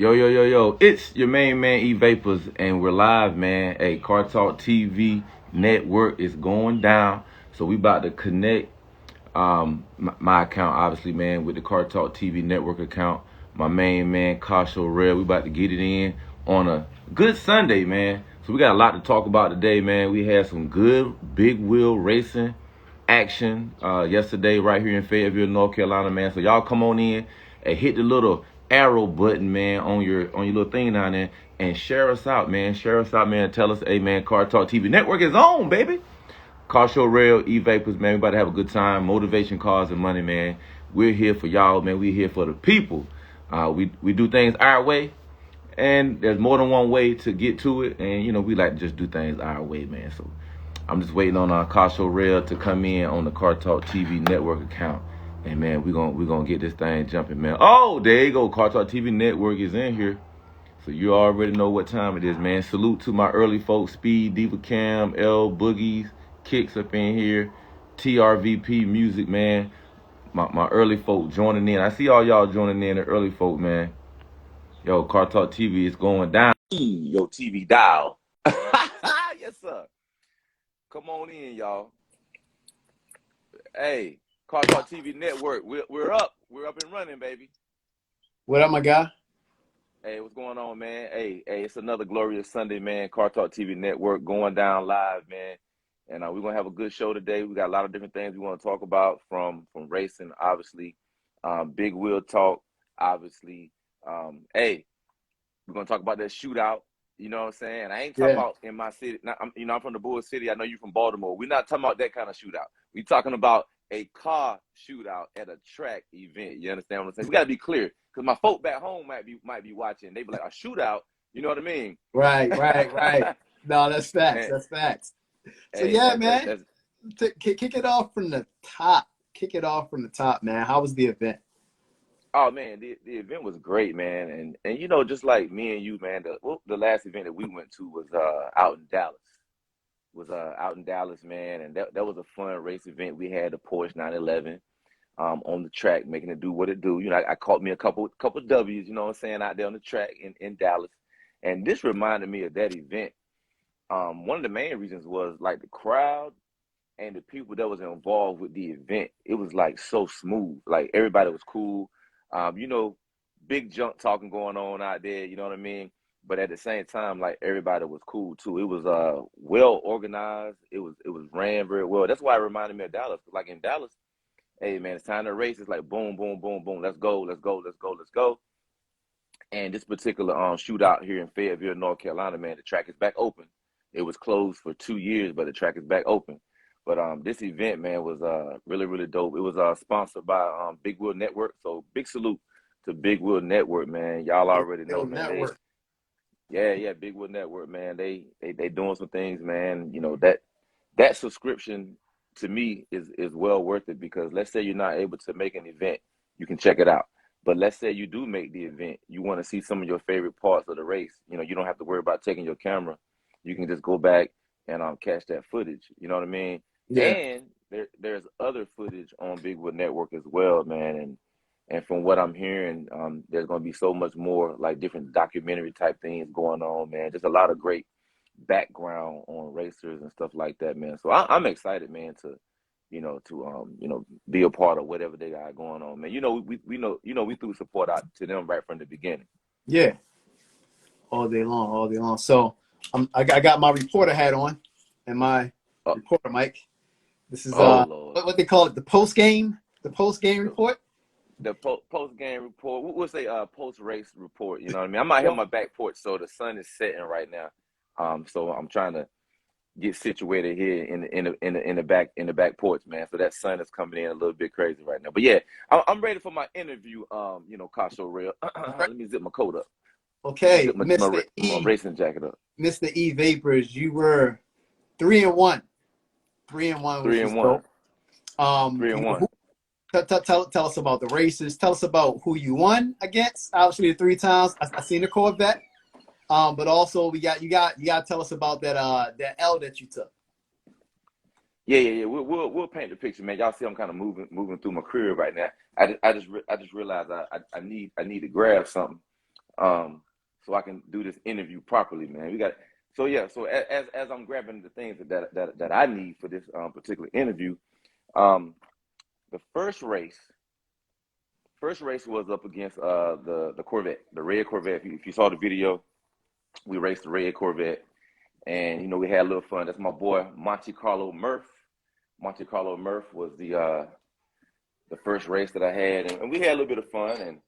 Yo, yo, yo, yo. It's your main man, E Vapors, and we're live, man. Hey, Car Talk TV network is going down. So we about to connect my account, obviously, man, with the Car Talk TV network account. My main man, Kasho Red. We about to get it in on a good Sunday, man. So we got a lot to talk about today, man. We had some good big wheel racing action yesterday right here in Fayetteville, North Carolina, man. So y'all come on in and hit the little arrow button, man, on your little thing down there and share us out, man. Share us out, man. Tell us, hey, man, Car Talk TV Network is on, baby. Car Show Rail, E-Vapors, man. We about to have a good time. Motivation, cars, and money, man. We're here for y'all, man. We're here for the people. We do things our way, and there's more than one way to get to it. And, you know, we like to just do things our way, man. So I'm just waiting on our Car Show Rail to come in on the Car Talk TV network account. And, man, we're gonna get this thing jumping, man. Oh, there you go. Car Talk TV network is in here. So you already know what time it is, man. Salute to my early folks, Speed, Diva Cam, L Boogies, Kicks up in here, TRVP Music, man. My early folk joining in. I see all y'all joining in, the early folk, man. Yo, Car Talk TV is going down. Yo, TV dial. Yes, sir. Come on in, y'all. Hey, Car Talk TV Network. We're up. We're up and running, baby. What up, my guy? Hey, what's going on, man? Hey, it's another glorious Sunday, man. Car Talk TV Network going down live, man. And we're going to have a good show today. We got a lot of different things we want to talk about from racing, obviously. Big wheel talk, obviously. Hey, we're going to talk about that shootout. You know what I'm saying? I ain't talking about in my city. I'm from the Bull City. I know you're from Baltimore. We're not talking about that kind of shootout. We're talking about a car shootout at a track event. You understand what I'm saying? We got to be clear because my folk back home might be watching. They be like, a shootout? You know what I mean? Right. No, that's facts. That's facts. So, man, kick it off from the top. Kick it off from the top, man. How was the event? Oh, man, the event was great, man. And you know, just like me and you, man, the last event that we went to was out in Dallas. Out in Dallas, man, and that was a fun race event. We had the Porsche 911 on the track, making it do what it do. You know, I caught me a couple W's, you know what I'm saying, out there on the track in Dallas. And this reminded me of that event. One of the main reasons was like the crowd and the people that was involved with the event. It was like so smooth. Like everybody was cool. You know, big junk talking going on out there, you know what I mean? But at the same time, like everybody was cool too. It was well organized. It was ran very well. That's why it reminded me of Dallas. Like in Dallas, hey man, it's time to race. It's like boom, boom, boom, boom. Let's go. And this particular shootout here in Fayetteville, North Carolina, man, the track is back open. It was closed for 2 years, but the track is back open. But this event, man, was really, really dope. It was sponsored by Big Wheel Network. So big salute to Big Wheel Network, man. Y'all already know, man. Big Wheel Network, man. They doing some things, man. You know, that subscription to me is well worth it because let's say you're not able to make an event, you can check it out. But let's say you do make the event, you want to see some of your favorite parts of the race. You know, you don't have to worry about taking your camera. You can just go back and catch that footage. You know what I mean? Yeah. And there's other footage on Big Wheel Network as well, man. And from what I'm hearing, there's going to be so much more like different documentary type things going on, man. Just a lot of great background on racers and stuff like that, man. So I'm excited, man, to be a part of whatever they got going on, man. You know, we threw support out to them right from the beginning. Yeah. All day long. So I got my reporter hat on and my reporter mic. This is what they call it, the post game report. The post game report. We'll say post race report. You know what I mean? I'm out here on my back porch, so the sun is setting right now. So I'm trying to get situated here in the back porch, man. So that sun is coming in a little bit crazy right now. But yeah, I'm ready for my interview. Kasho Real. Let me zip my coat up. Okay, zip my racing jacket up. Mr. E Vapors, you were 3-1. 3-1. 3-1. 3-1. Tell us about the races. Tell us about who you won against. Obviously, the 3 times I seen the Corvette. But also you got to tell us about that L that you took. Yeah. We'll paint the picture, man. Y'all see I'm kind of moving through my career right now. I just realized I need to grab something so I can do this interview properly, man. So as I'm grabbing the things that I need for this particular interview, the first race was up against the Corvette, the red Corvette. If you saw the video, we raced the red Corvette, and we had a little fun. That's my boy Monte Carlo Murph. Monte Carlo Murph was the first race that I had, and we had a little bit of fun. And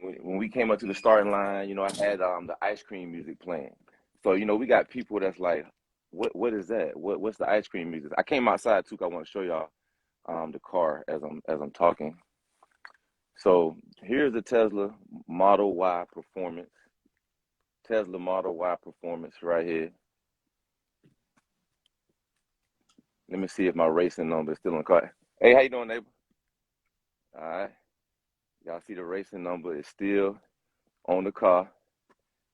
when we came up to the starting line, I had the ice cream music playing. So we got people that's like, what is that? What's the ice cream music? I came outside too. 'Cause I want to show y'all the car as I'm talking. So here's the Tesla Model Y Performance. Tesla Model Y Performance right here. Let me see if my racing number is still on the car. Hey, how you doing, neighbor? All right. Y'all see the racing number is still on the car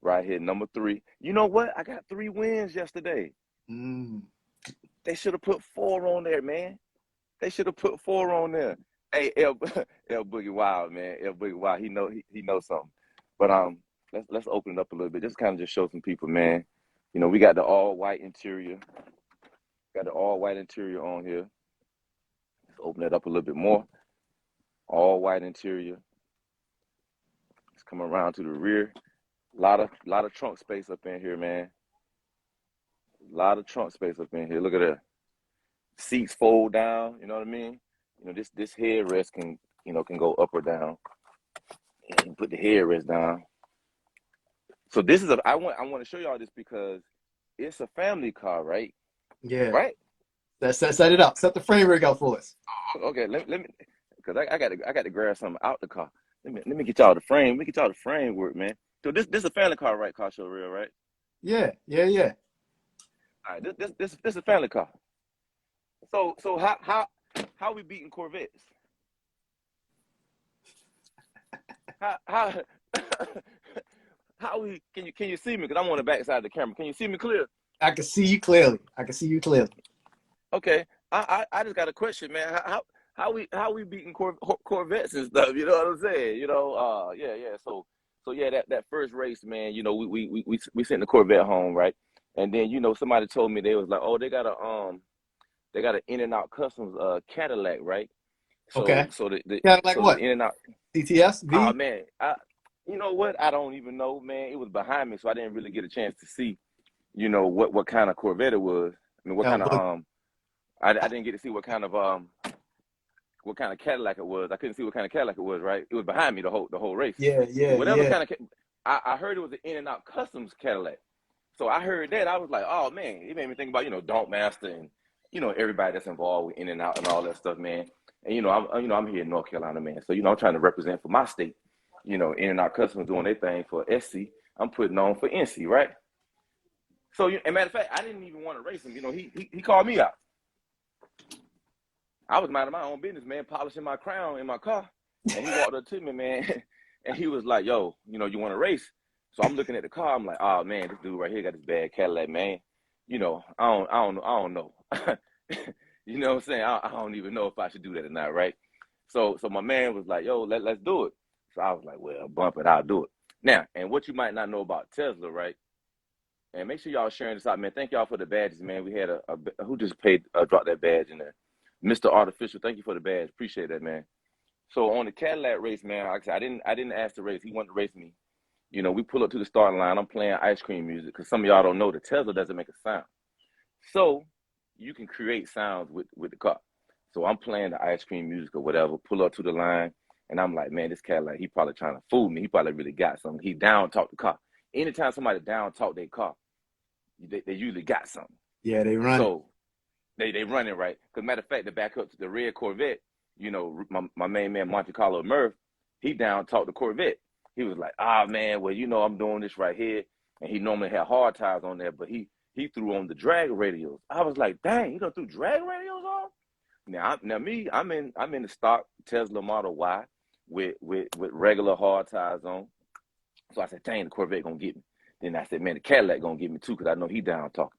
right here, number 3. You know what? I got 3 wins yesterday. They should have put 4 on there, man. They should have put 4 on there. Hey, L Boogie Wild, man. L Boogie Wild, he knows something. But let's open it up a little bit. Just kind of just show some people, man. We got the all white interior. Got the all white interior on here. Let's open it up a little bit more. All white interior. Let's come around to the rear. A lot of trunk space up in here, man. A lot of trunk space up in here. Look at that. Seats fold down. You know what I mean? This headrest can go up or down. And put the headrest down. So this is I want to show y'all this because it's a family car, right? Yeah. Right. Set it up. Set the frame rig up for us. Okay. Let me, because I got to grab something out the car. Let me get y'all the frame. Let me get y'all the framework, man. So this is a family car, right? Car show real, right? Yeah. All right. This is a family car. So how we beating Corvettes? How we can you see me? Because I'm on the back side of the camera. Can you see me clear? I can see you clearly. Okay. I just got a question, man. How we beating Corvettes and stuff? You know what I'm saying? Yeah. So yeah, that first race, man. We sent the Corvette home, right? And then somebody told me they was like, oh, they got an In-N-Out Customs Cadillac, right? So, okay. So the Cadillac so what? the In-N-Out. CTS V. Oh man, you know what? I don't even know, man. It was behind me, so I didn't really get a chance to see, what kind of Corvette it was. I mean, what kind of I didn't get to see what kind of Cadillac it was. I couldn't see what kind of Cadillac it was, right? It was behind me the whole race. Yeah. Whatever kind of I heard it was an In-N-Out Customs Cadillac. So I heard that, I was like, oh man, it made me think about, Don't Master and everybody that's involved with In-N-Out and all that stuff, man. And I'm here in North Carolina, man. So I'm trying to represent for my state. In-N-Out Customs doing their thing for SC. I'm putting on for NC, right? So, as a matter of fact, I didn't even want to race him. He called me out. I was minding my own business, man, polishing my crown in my car. And he walked up to me, man, and he was like, yo, you want to race? So I'm looking at the car. I'm like, oh, man, this dude right here got this bad Cadillac, man. I don't know. You know what I'm saying? I don't even know if I should do that or not, right? So my man was like, yo, let's do it. So I was like, well, bump it, I'll do it. Now, and what you might not know about Tesla, right? And make sure y'all sharing this out, man. Thank y'all for the badges, man. We had who just dropped that badge in there? Mr. Artificial, thank you for the badge. Appreciate that, man. So on the Cadillac race, man, like I said, I didn't ask to race. He wanted to race me. We pull up to the starting line. I'm playing ice cream music because some of y'all don't know the Tesla doesn't make a sound. So you can create sounds with the car. So I'm playing the ice cream music or whatever, pull up to the line, and I'm like, man, this Cadillac, he probably trying to fool me. He probably really got something. He down talk the car. Anytime somebody down talk their car, they usually got something. Yeah, they run. So they running, right? Because matter of fact, to back up to the red Corvette, my main man, Monte Carlo Murph, he down talked the Corvette. He was like, man, well, I'm doing this right here. And he normally had hard tires on there, but he threw on the drag radials. I was like, dang, you done threw drag radials on? Now me, I'm in the stock Tesla Model Y with regular hard tires on. So I said, dang, the Corvette gonna get me. Then I said, man, the Cadillac gonna get me too, because I know he down talking.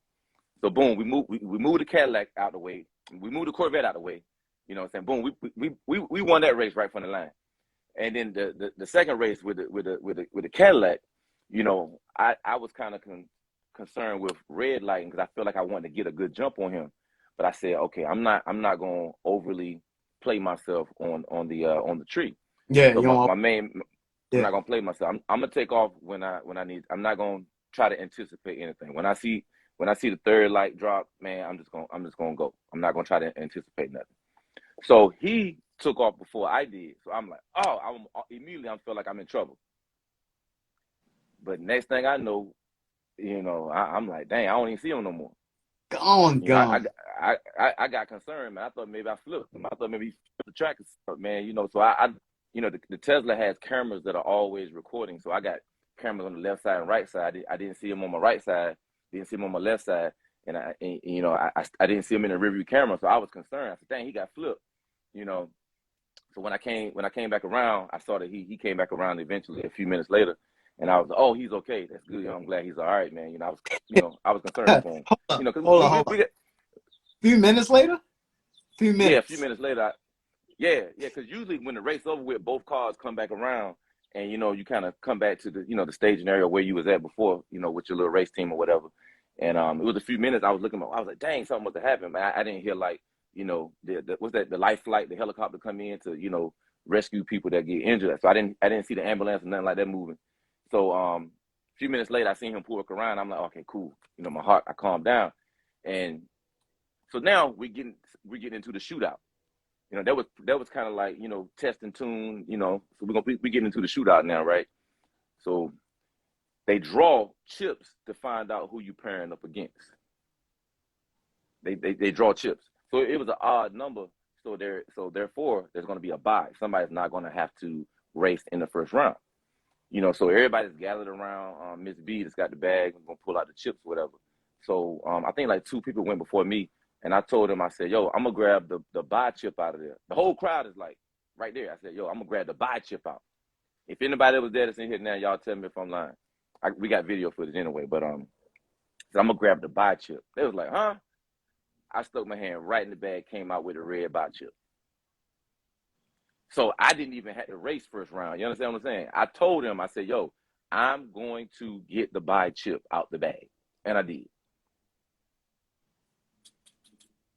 So boom, we moved the Cadillac out the way. We moved the Corvette out the way. You know what I'm saying? Boom, we won that race right from the line. And then the second race with the Cadillac, you know, I was kind of concerned with red lighting because I feel like I wanted to get a good jump on him. But I said, okay, I'm not going to overly play myself on the tree. Yeah, So you know, I'm yeah. not gonna play myself. I'm gonna take off when I need. I'm not gonna try to anticipate anything. When I see the third light drop, man, I'm just gonna go. I'm not gonna try to anticipate nothing. So he took off before I did. So I'm like, oh, immediately I feel like I'm in trouble. But next thing I know, you know, I'm like, dang, I don't even see him no more. You know, Gone. I got concerned, man. I thought maybe I flipped him. I thought maybe he flipped the track, man. You know, so you know, the Tesla has cameras that are always recording. So I got cameras on the left side and right side. I didn't see him on my right side, didn't see him on my left side, and you know, I didn't see him in the rearview camera. So I was concerned. I said, dang, he got flipped. You know, so when I came back around, I saw that he came back around eventually a few minutes later, and I was, oh, he's okay. That's good. I'm glad he's all right, man. You know, I was concerned for him. You know, because Hold on. we get, Few minutes later? Few yeah, a few minutes. minutes later, because usually when the race over with, both cars come back around, and you know, you kind of come back to the staging area where you was at before, you know, with your little race team or whatever. And it was a few minutes. I was looking, I was like, dang, something must have happened, man. I didn't hear like, you know, the life flight, the helicopter come in to, you know, rescue people that get injured. So I didn't see the ambulance or nothing like that moving. So a few minutes later, I seen him pull around. I'm like, okay, cool. You know, my heart, I calmed down, and so now we're getting into the shootout. You know, that was kind of like, you know, test and tune, you know. So we getting into the shootout now, right? So they draw chips to find out who you pairing up against. They draw chips. So it was an odd number. So therefore there's gonna be a bye. Somebody's not gonna have to race in the first round. You know, so everybody's gathered around Miss B that's got the bag and gonna pull out the chips or whatever. So I think like two people went before me, and I told them, I said, yo, I'm gonna grab the buy chip out of there. The whole crowd is like right there. I said, yo, I'm gonna grab the buy chip out. If anybody was there that's in here now, y'all tell me if I'm lying. We got video footage anyway, but so I'm gonna grab the buy chip. They was like, huh? I stuck my hand right in the bag, came out with a red buy chip. So I didn't even have to race first round. You understand what I'm saying? I told him, I said, yo, I'm going to get the buy chip out the bag. And I did.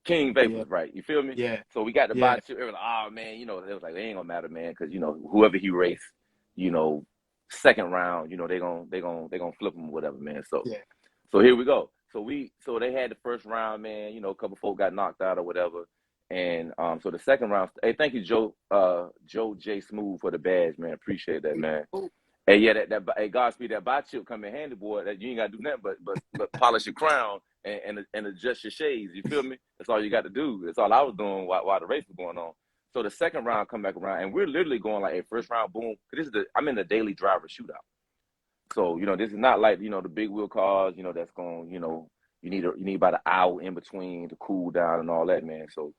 King Yeah. Vapors, right? You feel me? Yeah. So we got the Yeah. buy chip. It was like, oh man, you know, it was like, it ain't gonna matter, man, because you know, whoever he raced, you know, second round, you know, they gonna flip him or whatever, man. Yeah. So here we go. So they had the first round, man. You know, a couple folk got knocked out or whatever, and so the second round. Hey, thank you, Joe J Smooth for the badge, man. Appreciate that, man. Hey, yeah, hey, Godspeed, that buy chip come in handy, boy. That you ain't gotta do nothing but polish your crown and adjust your shades. You feel me? That's all you got to do. That's all I was doing while the race was going on. So the second round come back around, and we're literally going like, hey, first round, boom. I'm in the daily driver shootout. So, you know, this is not like, you know, the big wheel cars, you know, that's going, you know, you need about an hour in between to cool down and all that, man. So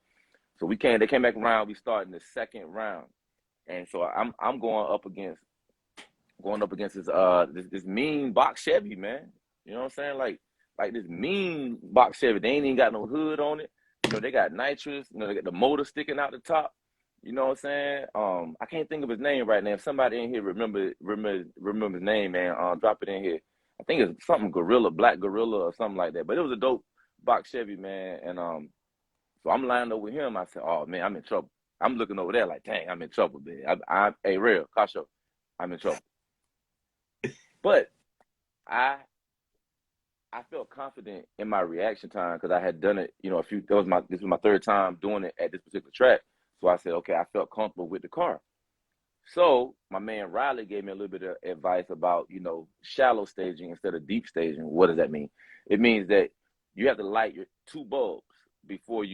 they came back around, we started in the second round. And so I'm going up against this mean box Chevy, man. You know what I'm saying? Like this mean box Chevy. They ain't even got no hood on it. You know, they got nitrous, you know, they got the motor sticking out the top. You know what I'm saying? I can't think of his name right now. If somebody in here remember his name, man, drop it in here. I think it's something Gorilla, Black Gorilla or something like that. But it was a dope box Chevy, man. And so I'm lined up with him. I said, oh man, I'm in trouble. I'm looking over there like, dang, I'm in trouble, man. I'm hey, real, Kasho, I'm in trouble. But I felt confident in my reaction time because I had done it, you know, this was my third time doing it at this particular track. So I said, okay, I felt comfortable with the car. So my man Riley gave me a little bit of advice about, you know, shallow staging instead of deep staging. What does that mean? It means that you have to light your two bulbs before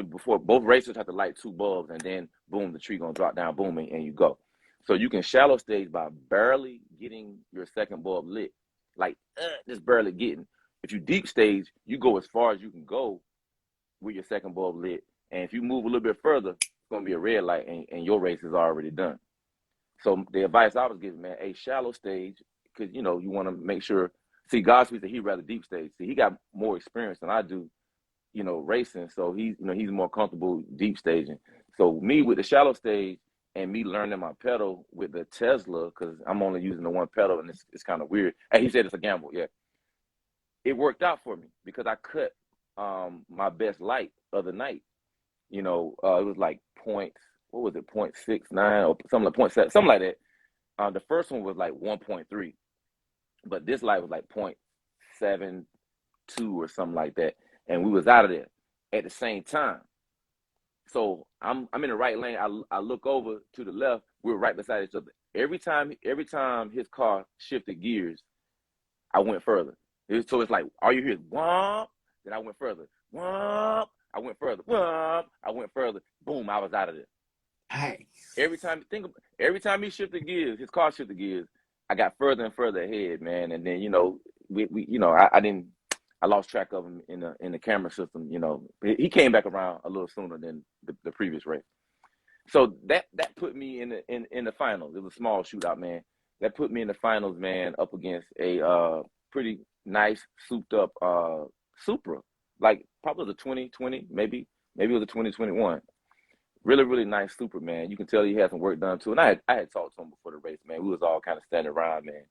before both racers have to light two bulbs, and then boom, the tree gonna drop down, boom, and you go. So you can shallow stage by barely getting your second bulb lit, like just barely getting. If you deep stage, you go as far as you can go with your second bulb lit, and if you move a little bit further, it's gonna be a red light, and your race is already done. So the advice I was giving, man, a shallow stage, because you know you want to make sure. See, Godspeed said he'd rather deep stage. See, he got more experience than I do, you know, racing. So he's more comfortable deep staging. So me with the shallow stage, and me learning my pedal with the Tesla, because I'm only using the one pedal, and it's kind of weird. And he said it's a gamble. Yeah, it worked out for me because I cut my best light other night. You know, it was like point, what was it, 0.69 or something like 0.7, something like that. The first one was like 1.3, but this light was like 0.72 or something like that, and we was out of there at the same time. So I'm in the right lane. I look over to the left. We're right beside each other. Every time his car shifted gears, I went further. So it's like all you hear is womp. Then I went further. Womp. I went further. Womp. I went further. Boom. I was out of there. Hey. Every time he shifted gears, his car shifted gears, I got further and further ahead, man. And then I lost track of him in the camera system. You know, he came back around a little sooner than the previous race. So that put me in the finals. It was a small shootout, man. That put me in the finals, man, up against a pretty nice souped up Supra, like probably the 2020, maybe it was a 2021. Really, really nice Supra, man. You can tell he had some work done too. And I had talked to him before the race, man. We was all kind of standing around, man.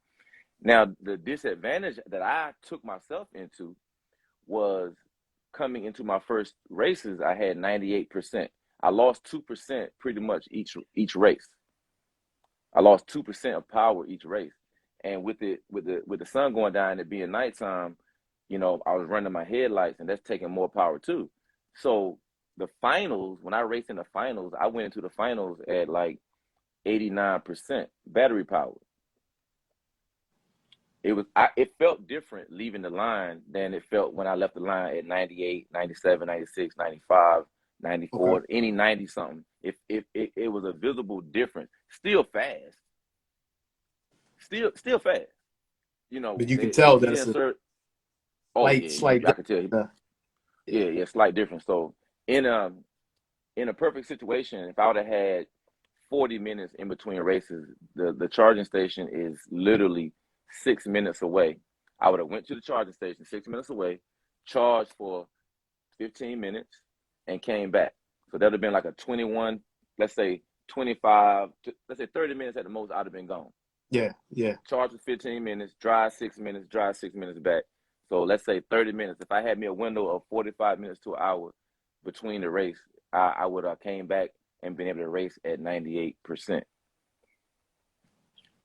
Now, the disadvantage that I took myself into was coming into my first races, I had 98%. I lost 2% pretty much each race. I lost 2% of power each race. And with the sun going down and it being nighttime, you know, I was running my headlights, and that's taking more power too. So the finals, when I raced in the finals, I went into the finals at like 89% battery power. It felt different leaving the line than it felt when I left the line at 98, 97, 96, 95, 94, Okay. any 90 something. It was a visible difference. Still fast. Still fast. You know, But you can they tell he that's didn't a serve. Oh yeah, slight I could tell. difference. Yeah, slight difference. So in a perfect situation, if I would have had 40 minutes in between races, the charging station is literally 6 minutes away. I would have went to the charging station 6 minutes away, charged for 15 minutes, and came back. So that would have been like a 21, let's say 25, let's say 30 minutes at the most. I'd have been gone. Yeah, yeah. Charge for 15 minutes, drive 6 minutes, drive 6 minutes back. So let's say 30 minutes. If I had me a window of 45 minutes to an hour between the race, I would have came back and been able to race at 98%.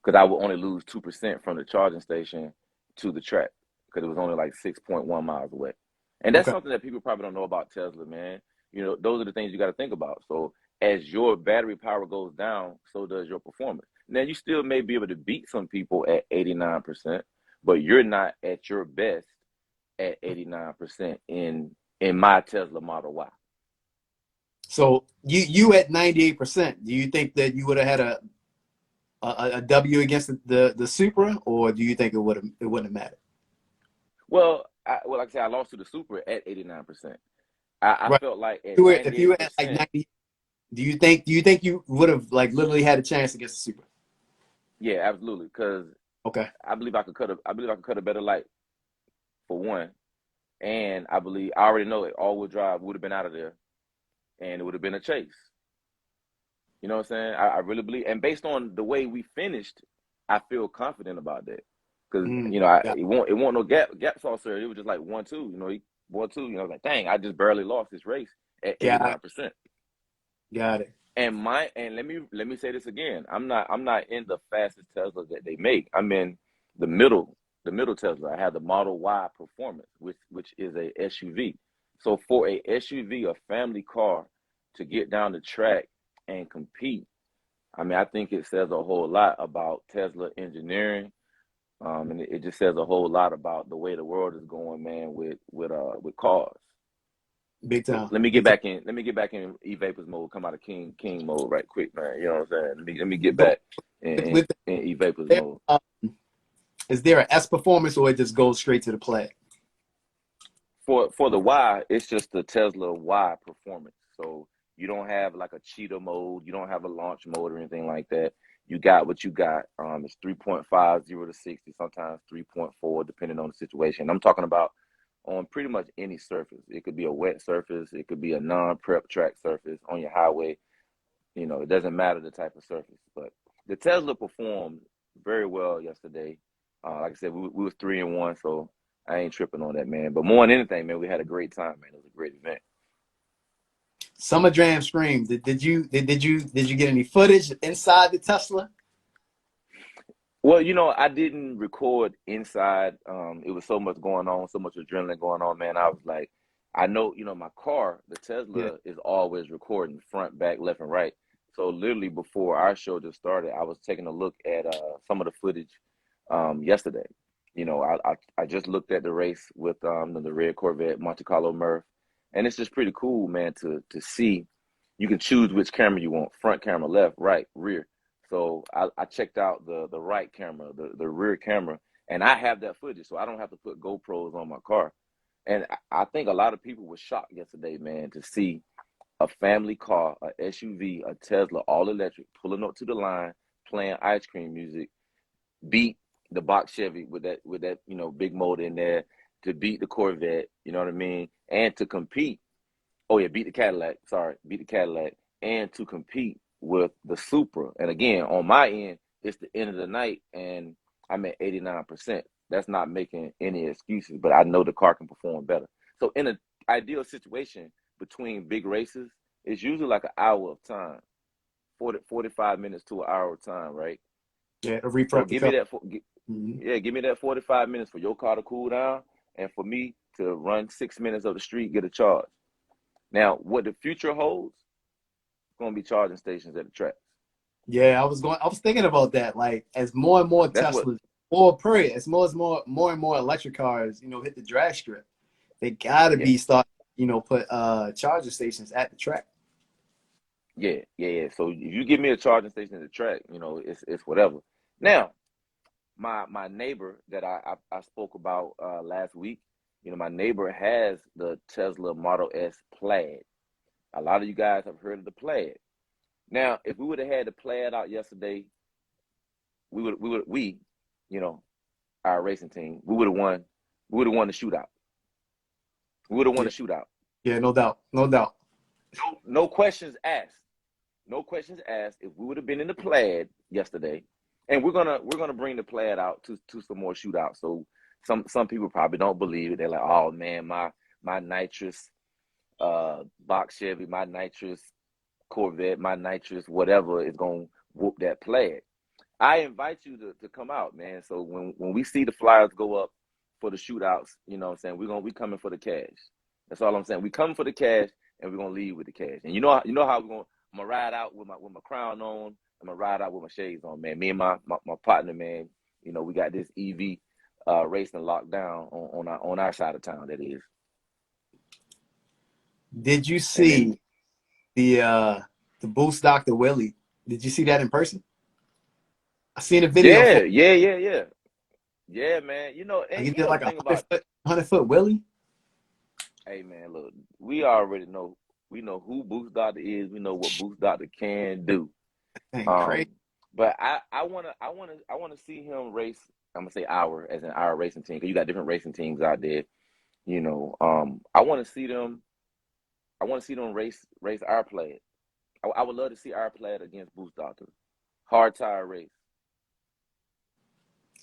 Because I would only lose 2% from the charging station to the track, because it was only like 6.1 miles away. And that's Okay. something that people probably don't know about Tesla, man. You know, those are the things you got to think about. So as your battery power goes down, so does your performance. Now, you still may be able to beat some people at 89%, but you're not at your best at 89% in my Tesla Model Y. So you at 98%. Do you think that you would have had a W against the Supra, or do you think it wouldn't have mattered? Well, like I said, I lost to the Supra at 89%. I Right. felt like at If you were at like 98%. 90, do you think you would have like literally had a chance against the Supra? Yeah, absolutely. Because Okay. I believe I could cut a better light, for one, and I already know that all-wheel drive would have been out of there, and it would have been a chase. You know what I'm saying? I really believe, and based on the way we finished, I feel confident about that. Because Yeah. it won't no gap saucer. It was just like 1-2. You know, 1-2. You know, I was like, dang, I just barely lost this race at Got 89%. got it. And let me say this again. I'm not in the fastest Tesla that they make. I'm in the middle Tesla. I have the Model Y Performance, which is a SUV. So for a SUV, a family car, to get down the track and compete, I mean, I think it says a whole lot about Tesla engineering. And it just says a whole lot about the way the world is going, man, with cars. Big So time. let me get Big time. back in. Let me get back in E-Vapors mode. Come out of King mode right quick, man. You know what I'm saying? Let me get So back with in E-Vapors there, mode. is there an S performance, or it just goes straight to the play? For the Y, it's just the Tesla Y Performance. So you don't have like a cheetah mode. You don't have a launch mode or anything like that. You got what you got. It's 3.5, 0 to 60, sometimes 3.4, depending on the situation. I'm talking about on pretty much any surface. It could be a wet surface. It could be a non-prep track surface on your highway. You know, it doesn't matter the type of surface. But the Tesla performed very well yesterday. Like I said, we was 3-1, so I ain't tripping on that, man. But more than anything, man, we had a great time, man. It was a great event. Summer Jam Scream. Did you get any footage inside the Tesla? Well, you know, I didn't record inside. It was so much going on, so much adrenaline going on, man. I was like, I know, you know, my car, the Yeah. Tesla, is always recording front, back, left, and right. So literally before our show just started, I was taking a look at some of the footage yesterday. You know, I just looked at the race with the red Corvette Monte Carlo Murph, and it's just pretty cool, man, to see. You can choose which camera you want: front camera, left, right, rear. So I checked out the right camera, the rear camera, and I have that footage, so I don't have to put GoPros on my car. And I think a lot of people were shocked yesterday, man, to see a family car, a SUV, a Tesla, all electric, pulling up to the line, playing ice cream music, beat the box Chevy with that you know big motor in there, to beat the Corvette, you know what I mean, and to compete. Oh yeah, beat the Cadillac. Sorry, beat the Cadillac, and to compete with the Supra. And again, on my end, it's the end of the night, and I'm at 89%. That's not making any excuses, but I know the car can perform better. So in an ideal situation between big races, it's usually like an hour of time, 45 minutes to an hour of time, right? Yeah, to So reprep the give me car. that, Mhm. yeah, give me that 45 minutes for your car to cool down, and for me to run 6 minutes of the street, get a charge. Now, what the future holds, going to be charging stations at the track. Yeah, I was thinking about that. Like as more and more That's what. Teslas, or period, more and more electric cars, hit the drag strip, they gotta Yeah, be start, put charging stations at the track. yeah. So if you give me a charging station at the track, you know, it's whatever. Now, my neighbor that I spoke about last week, you know, my neighbor has the Tesla Model S Plaid. A lot of you guys have heard of the Plaid. Now, if we would have had the Plaid out yesterday, we, you know, our racing team, we would have won. We would have won the shootout. We would have won Yeah, the shootout. yeah, no doubt, no doubt. No questions asked. No questions asked. If we would have been in the Plaid yesterday, and we're gonna bring the Plaid out to some more shootouts. So some people probably don't believe it. They're like, oh man, my nitrous box Chevy, my nitrous Corvette, my nitrous whatever is gonna whoop that Plaid. I invite you to come out, man. So when we see the flyers go up for the shootouts, you know what I'm saying, we coming for the cash. That's all I'm saying. We coming for the cash, and we're gonna leave with the cash. And you know how I'm gonna ride out with my crown on. I'm gonna ride out with my shades on, man. Me and my partner, man. You know, we got this EV racing locked down on our side of town. That is. Did you And then see the Boost Dr. Willie? Did you see that in person? I seen a video for yeah, man. You know, like and he you did know the like a thing about, 100 foot Willie. hey man, look, we already know. We know who Boost Doctor is. We know what Boost Doctor can do. Dang, crazy. Um, but I wanna see him race. I'm gonna say our as in our racing team, because you got different racing teams out there. You know, I want to see them. I want to see them race our Plaid. I would love to see our Plaid against Boost Doctor. Hard tire race.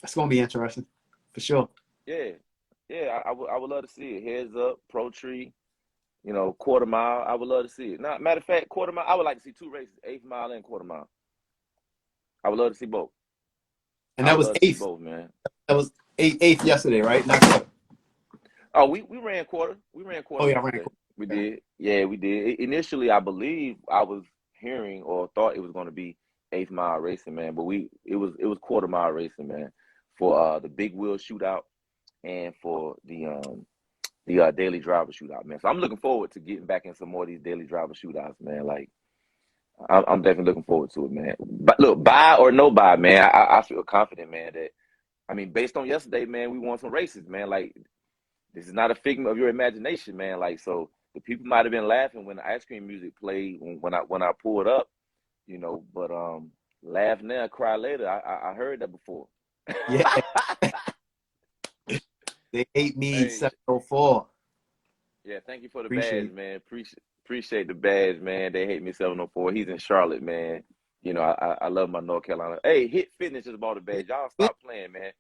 That's gonna be interesting for sure. Yeah, yeah. I would love to see it. Heads up, Pro Tree. You know, quarter mile. I would love to see it. Now, matter of fact, quarter mile. I would like to see two races: 8th mile and quarter mile. I would love to see both. And I that would was love to see eighth. both, man. That was eighth yesterday, right? Not quarter. Oh, we ran quarter. We ran quarter Oh yeah, I ran yesterday. quarter. We Okay. did. Yeah, we did. Initially, I believe I was hearing or thought it was going to be 8th mile racing, man. But it was quarter mile racing, man, for the big wheel shootout and for the daily driver shootout, man. So I'm looking forward to getting back in some more of these daily driver shootouts, man. Like I'm definitely looking forward to it, man. But look, buy or no buy, man. I feel confident, man. That I mean, based on yesterday, man, we won some races, man. Like this is not a figment of your imagination, man. Like so, the people might have been laughing when the ice cream music played when I pulled up, you know. But laugh now, cry later. I heard that before. Yeah, they ate me Hey, 704. yeah, thank you for the Appreciate badge, it. man. Appreciate the badge, man. They hate me 704. He's in Charlotte, man. You know, I love my North Carolina. Hey, Hit Fitness just bought a badge. Y'all stop playing, man.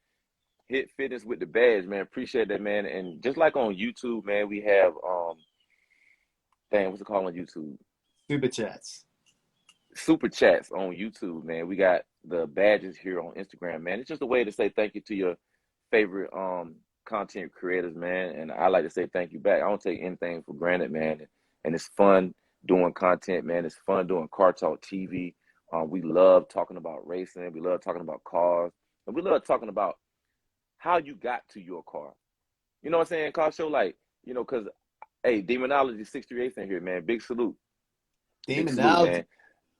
Hit Fitness with the badge, man. Appreciate that, man. And just like on YouTube, man, we have what's it called on YouTube? Super chats. Super chats on YouTube, man. We got the badges here on Instagram, man. It's just a way to say thank you to your favorite content creators, man. And I like to say thank you back. I don't take anything for granted, man. And it's fun doing content, man. It's fun doing Car Talk TV. We love talking about racing. We love talking about cars. And we love talking about how you got to your car. You know what I'm saying? Car show, like, you know, because, hey, Demonology 638 in here, man. Big salute. Demonology. Big salute,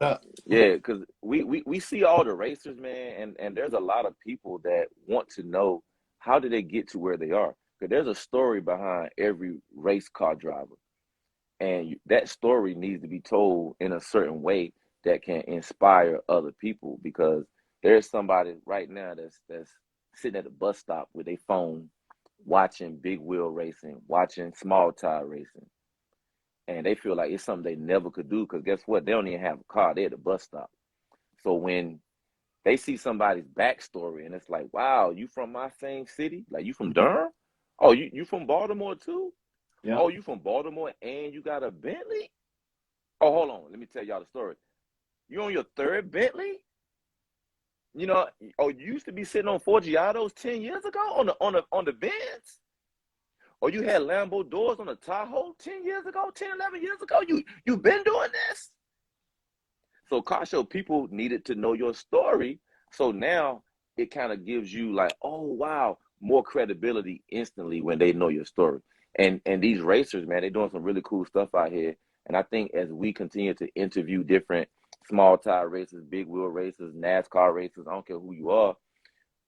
man. Yeah, because we see all the racers, man, and there's a lot of people that want to know how did they get to where they are. Because there's a story behind every race car driver. And that story needs to be told in a certain way that can inspire other people, because there's somebody right now that's sitting at the bus stop with their phone watching big wheel racing, watching small tire racing. And they feel like it's something they never could do, because guess what? They don't even have a car. They're at the bus stop. So when they see somebody's backstory and it's like, wow, you from my same city? Like, you from Durham? Oh, you from Baltimore too? Yeah. Oh, you from Baltimore and you got a Bentley? Oh, hold on. Let me tell y'all the story. You on your third Bentley? You know, oh, you used to be sitting on Forgiatos 10 years ago on the Benz? Or you had Lambo doors on the Tahoe 10 years ago, 10, 11 years ago? You been doing this? So Car Show, people needed to know your story. So now it kind of gives you like, oh, wow, more credibility instantly when they know your story. And these racers, man, they're doing some really cool stuff out here. And I think as we continue to interview different small tire racers, big wheel racers, NASCAR racers, I don't care who you are,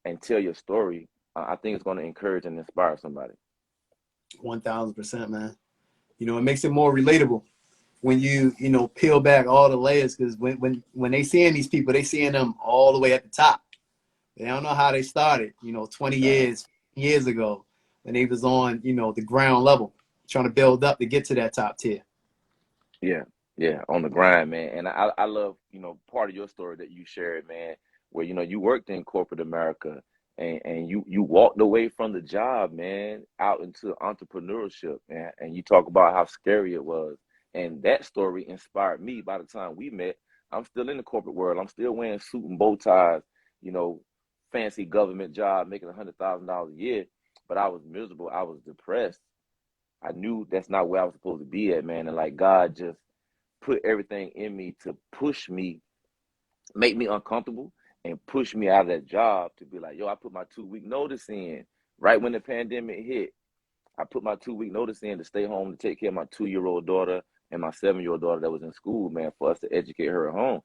and tell your story, I think it's going to encourage and inspire somebody. 1000%, man. You know, it makes it more relatable when you know, peel back all the layers, because when they seeing these people, they seeing them all the way at the top. They don't know how they started, you know, 20 years ago when they was on, you know, the ground level, trying to build up to get to that top tier. Yeah, on the grind, man. And I love, you know, part of your story that you shared, man, where, you know, you worked in corporate America and you walked away from the job, man, out into entrepreneurship, man. And you talk about how scary it was. And that story inspired me. By the time we met, I'm still in the corporate world. I'm still wearing suit and bow ties, you know, fancy government job, making $100,000 a year. But I was miserable. I was depressed. I knew that's not where I was supposed to be at, man. And like God just put everything in me to push me, make me uncomfortable, and push me out of that job to be like, yo, I put my 2-week notice in right when the pandemic hit. I put my 2-week notice in to stay home to take care of my 2-year-old daughter and my 7-year-old daughter that was in school, man, for us to educate her at home.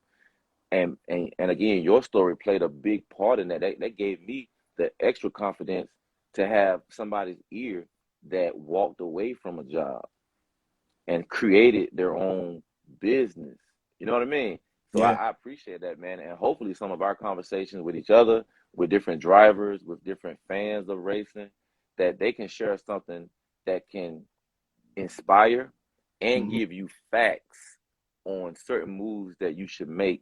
And again, your story played a big part in that. That gave me the extra confidence to have somebody's ear that walked away from a job and created their own business. You know what I mean? So Yeah. I appreciate that, man. And hopefully some of our conversations with each other, with different drivers, with different fans of racing, that they can share something that can inspire and give you facts on certain moves that you should make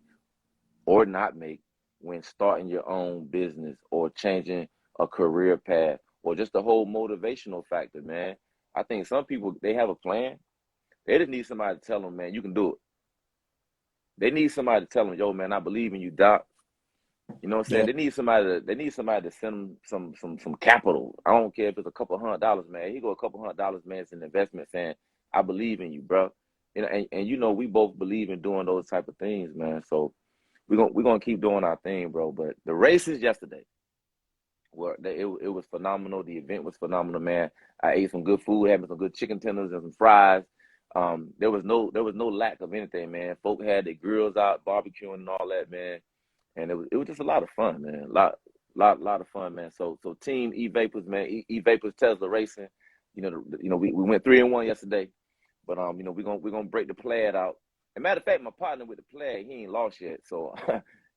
or not make when starting your own business or changing a career path or just the whole motivational factor, man. I think some people, they have a plan. They just need somebody to tell them, man, you can do it. They need somebody to tell them, yo, man, I believe in you, Doc. You know what I'm saying? Yeah. They need somebody to send them some capital. I don't care if it's a couple $100, man. He go a couple $100, man. It's an investment saying, I believe in you, bro. You know, and you know, we both believe in doing those type of things, man. So we're gonna keep doing our thing, bro. But the races yesterday, it was phenomenal. The event was phenomenal, man. I ate some good food, having some good chicken tenders and some fries. There was no lack of anything, man. Folk had their grills out, barbecuing and all that, man. And it was just a lot of fun, man. Lot of fun, man. So Team E Vapors, man. E Vapors Tesla Racing. You know, we went 3-1 yesterday, but you know, we're gonna break the plaid out. As a matter of fact, my partner with the plaid, he ain't lost yet. So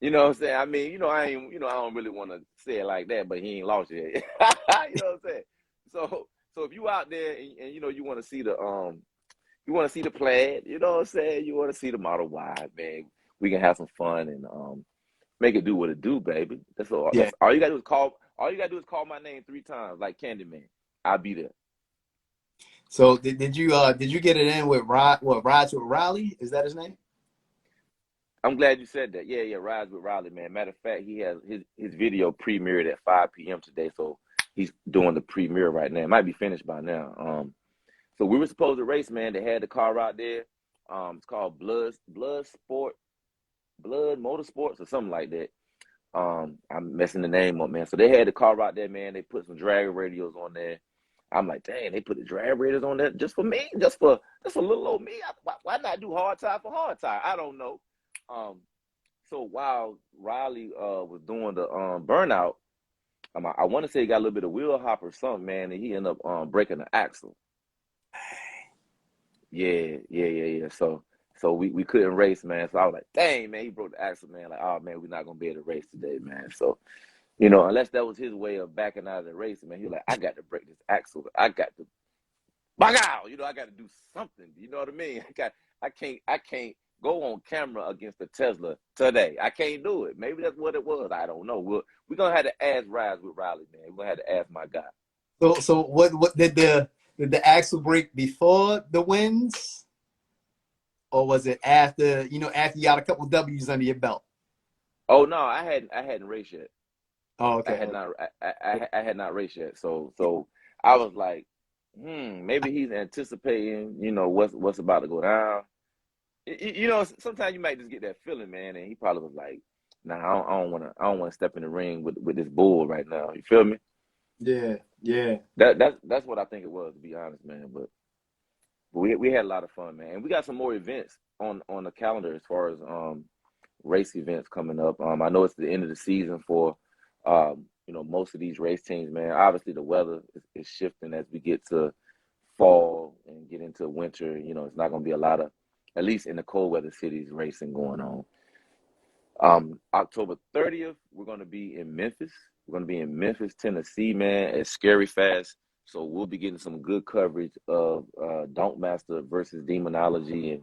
you know what I'm saying? I mean, you know, I don't really want to say it like that, but he ain't lost yet. You know what I'm saying? So if you out there and you know you want to see the You want to see the plaid, you know what I'm saying? You want to see the Model Y, man. We can have some fun and make it do what it do, baby. Yeah. That's all you gotta do is call. All you gotta do is call my name 3 times, like Candyman. I'll be there. So did you get it in with Rides with Riley? Is that his name? I'm glad you said that. Yeah, yeah. Rise with Riley, man. Matter of fact, he has his video premiered at 5 p.m. today, so he's doing the premiere right now. It might be finished by now. So we were supposed to race, man. They had the car out there. It's called Blood Motorsports or something like that. I'm messing the name up, man. So they had the car out there, man. They put some drag radios on there. I'm like, dang, they put the drag radios on there just for me, just for little old me. Why not do hard tire for hard tire? I don't know. Um, so while Riley was doing the burnout, I want to say he got a little bit of wheel hop or something, man, and he ended up breaking the axle. Yeah. So we couldn't race, man. So I was like, dang, man, he broke the axle, man. Like, oh man, we're not gonna be able to race today, man. So, unless that was his way of backing out of the race, man, he was like, I got to break this axle. I got to back out. I got to do something. You know what I mean? I can't go on camera against a Tesla today. I can't do it. Maybe that's what it was. I don't know. We're gonna have to ask Rise with Riley, man. We're gonna have to ask my guy. So what did the axle break before the wins, or was it after? After you got a couple W's under your belt. Oh no, I hadn't raced yet. Oh, I okay. had not I had not raced yet. So I was like, maybe he's anticipating, what's about to go down. Sometimes you might just get that feeling, man, and he probably was like, nah, I don't wanna step in the ring with this bull right now. You feel me? Yeah. That's what I think it was, to be honest, man. But we had a lot of fun, man. And we got some more events on the calendar as far as race events coming up. I know it's the end of the season for most of these race teams, man. Obviously the weather is shifting as we get to fall and get into winter. It's not gonna be a lot of, at least in the cold weather cities, racing going on. October 30th, we're going to be in Memphis. We're going to be in Memphis, Tennessee, man, at Scary Fast. So we'll be getting some good coverage of Don't Master versus Demonology and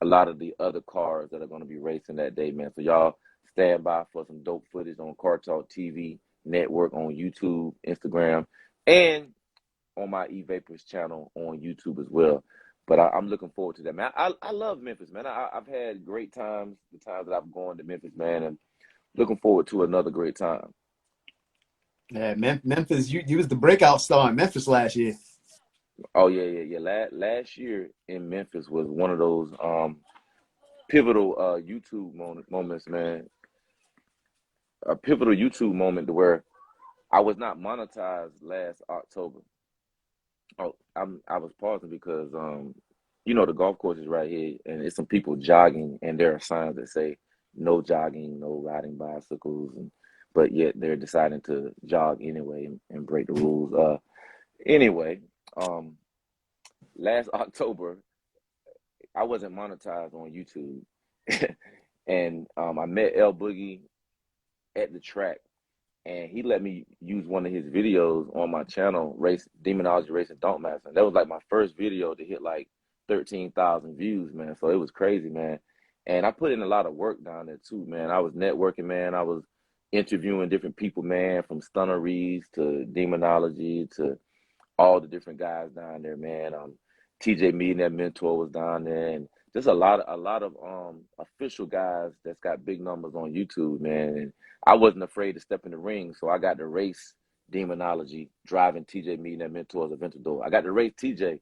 a lot of the other cars that are going to be racing that day, man. So y'all stand by for some dope footage on Car Talk TV network on YouTube, Instagram, and on my E-Vapors channel on YouTube as well. But I'm looking forward to that, man. I love Memphis, man. I've had great times, the times that I've gone to Memphis, man, and looking forward to another great time. Yeah, Memphis. You was the breakout star in Memphis last year. Oh yeah. Last year in Memphis was one of those pivotal YouTube moments, man. A pivotal YouTube moment to where I was not monetized last October. Oh, I was pausing because the golf course is right here, and it's some people jogging, and there are signs that say no jogging, no riding bicycles, but yet they're deciding to jog anyway and break the rules. Anyway, um, last October I wasn't monetized on YouTube, and I met L Boogie at the track, and he let me use one of his videos on my channel, Demonology Racing Don't Master. And that was like my first video to hit like 13,000 views, man. So it was crazy, man. And I put in a lot of work down there too, man. I was networking, man. I was interviewing different people, man, from Stunner Reeds to Demonology to all the different guys down there, man. TJ Meeting, that mentor, was down there, and just a lot of official guys that's got big numbers on YouTube, man. And I wasn't afraid to step in the ring, so I got to race Demonology, driving TJ Meeting, that mentor's Aventador. I got to race TJ,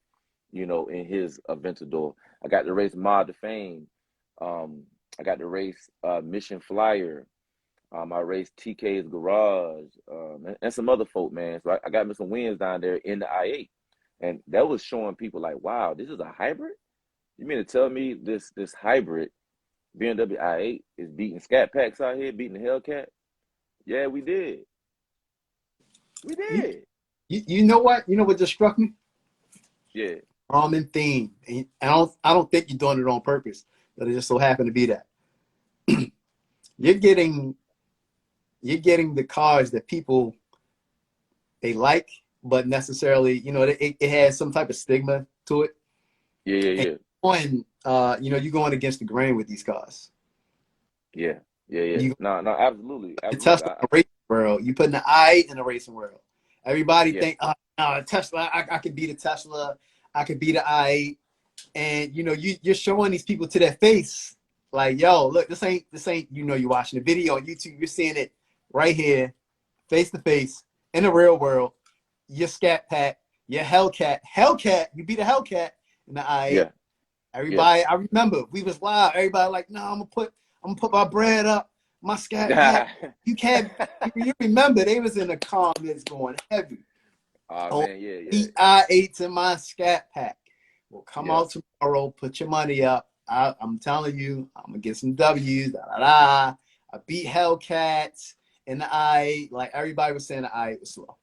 in his Aventador. I got to race Mod the Fame. I got to race Mission Flyer. I raced TK's Garage, and some other folk, man. So I got me some wins down there in the I-8. And that was showing people like, wow, this is a hybrid? You mean to tell me this hybrid BMW i8 is beating Scat Packs out here, beating the Hellcat? Yeah, we did. We You, did. you know what? You know what just struck me? Yeah. In theme. And I don't think you're doing it on purpose, but it just so happened to be that. You're getting the cars that people they like, but necessarily, it has some type of stigma to it. Yeah. going, you're going against the grain with these cars. Yeah, yeah, yeah. You No, no, absolutely, absolutely. Tesla in the racing world. You putting the I in the racing world. Everybody Yeah, think, Tesla. I could beat a Tesla. I could beat an I. And you're showing these people to their face, like, yo, look, this ain't. You're watching the video on YouTube. You're seeing it right here, face to face, in the real world. Your Scat Pack, your Hellcat. You beat a Hellcat in the I. yeah, Everybody, I remember we was live. Everybody like, no, I'm gonna put my bread up, my Scat Pack. yeah. You can't. You remember they was in the comments going heavy. Oh Oh, man, yeah, yeah, I8s in my Scat Pack. Well, come yeah, out tomorrow, put your money up. I'm telling you, I'm gonna get some W's. Da, da, da. I beat Hellcats in the I. Like everybody was saying, the I was slow.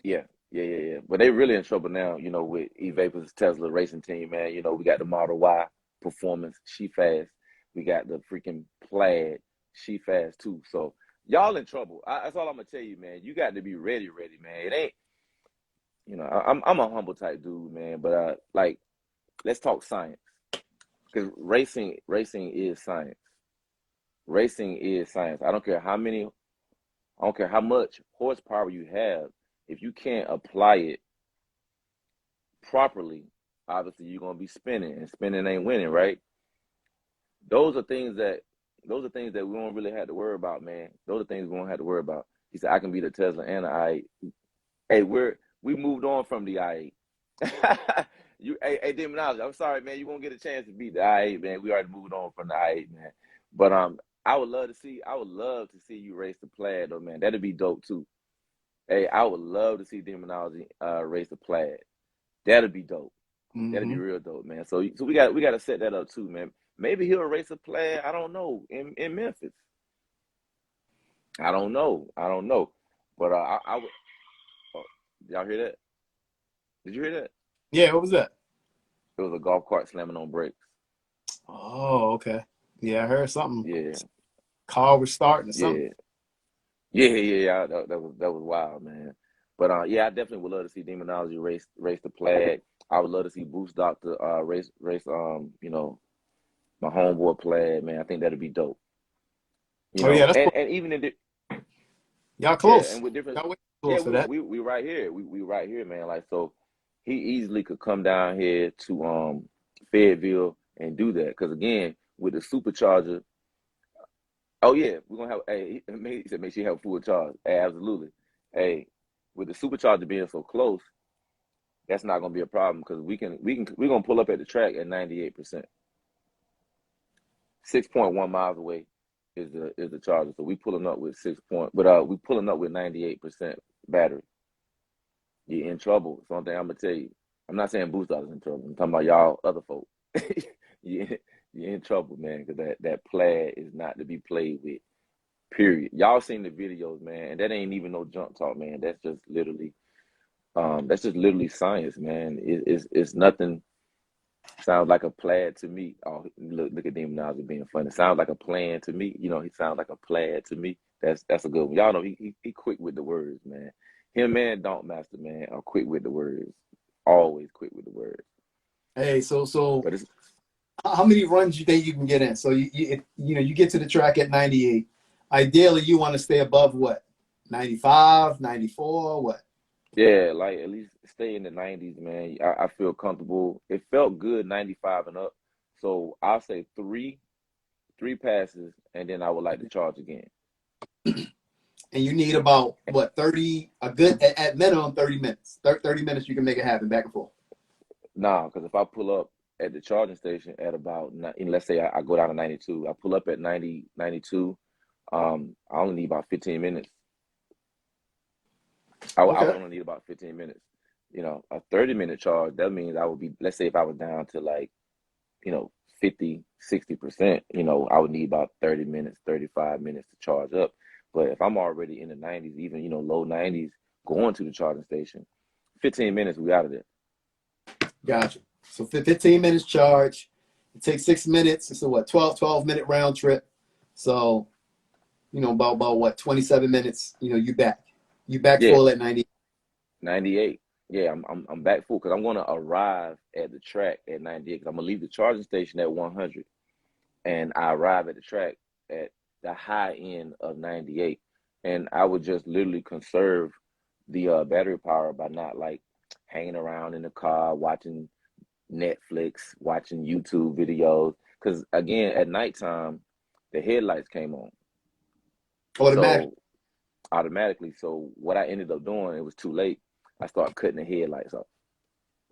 yeah, yeah, yeah, yeah. But they really in trouble now, with E-Vapors Tesla racing team, man. We got the Model Y performance, she fast. We got the freaking Plaid, she fast too. So y'all in trouble. That's all I'm gonna tell you, man. You got to be ready, man. It ain't, I'm a humble type dude, man. But like, let's talk science, because racing is science. Racing is science. I don't care how much horsepower you have. If you can't apply it properly, obviously you're gonna be spinning, and spinning ain't winning, right? Those are things that we don't really have to worry about, man. Those are things we don't have to worry about. He said, I can be the Tesla and the I8. Hey, we moved on from the I8. Hey, Demonology, I'm sorry, man. You won't get a chance to beat the I8, man. We already moved on from the I8, man. But I would love to see you race the Plaid, though, man. That'd be dope too. Hey, I would love to see Demonology race the Plaid. That'd be dope. That'd be real dope, man. So we got to set that up too, man. Maybe he'll race a Plaid. I don't know, in Memphis. I don't know. But I would. Oh, y'all hear that? Did you hear that? Yeah, what was that? It was a golf cart slamming on brakes. Oh, okay. Yeah, I heard something. Yeah, Car was starting or something. yeah, yeah. That was wild, man. But yeah, I definitely would love to see Demonology race the Plaid. I would love to see Boost Doctor race my homeboy Plaid, man. I think that'd be dope. Oh yeah, that's cool. And even in Y'all yeah, close. and with different Y'all way yeah, close for that. we right here. We right here, man. Like, so he easily could come down here to Fayetteville and do that. Because again, with the supercharger, oh yeah, we're gonna have, hey, he said make sure you have full charge. Hey, absolutely. Hey, with the supercharger being so close, that's not gonna be a problem, because we're gonna pull up at the track at 98%. 6.1 miles away is the charger. So we pulling up with we pulling up with 98% battery. You're in trouble. Something I'm gonna tell you. I'm not saying Boost Doctor's in trouble. I'm talking about y'all other folk. you you're in trouble, man, because that Plaid is not to be played with. Period. Y'all seen the videos, man, and that ain't even no junk talk, man. That's just literally science, man. It's nothing. Sounds like a Plaid to me. Oh, look at Demonology being funny. Sounds like a plan to me. He sounds like a Plaid to me. That's a good one. Y'all know he quick with the words, man. Him and Don't Master, man, are quick with the words. Always quick with the words. Hey, so But it's how many runs you think you can get in? So you get to the track at 98. Ideally, you want to stay above what? 95, 94, what? yeah, like at least stay in the 90s, man. I feel comfortable. It felt good 95 and up. So I'll say three passes, and then I would like to charge again. And you need about what, 30, a good at minimum 30 minutes. 30 minutes you can make it happen back and forth. Nah, because if I pull up at the charging station at about, let's say I go down to 92, I pull up at 92, I only need about 15 minutes. I would Okay. only need about 15 minutes. A 30-minute charge, that means I would be, let's say if I was down to like, 50, 60%, I would need about 30 minutes, 35 minutes to charge up. But if I'm already in the 90s, even, low 90s, going to the charging station, 15 minutes, we out of there. Gotcha. So 15 minutes charge. It takes 6 minutes. It's a what, 12-minute round trip. So, about what, 27 minutes, you back. You back Yeah, full at 90. 98. Yeah, I'm back full because I'm gonna arrive at the track at 98 because I'm gonna leave the charging station at 100 and I arrive at the track at the high end of 98, and I would just literally conserve the battery power by not like hanging around in the car watching Netflix, watching YouTube videos. Because again, at nighttime, the headlights came on, Automatic. so automatically. So what I ended up doing, it was too late. I started cutting the headlights off.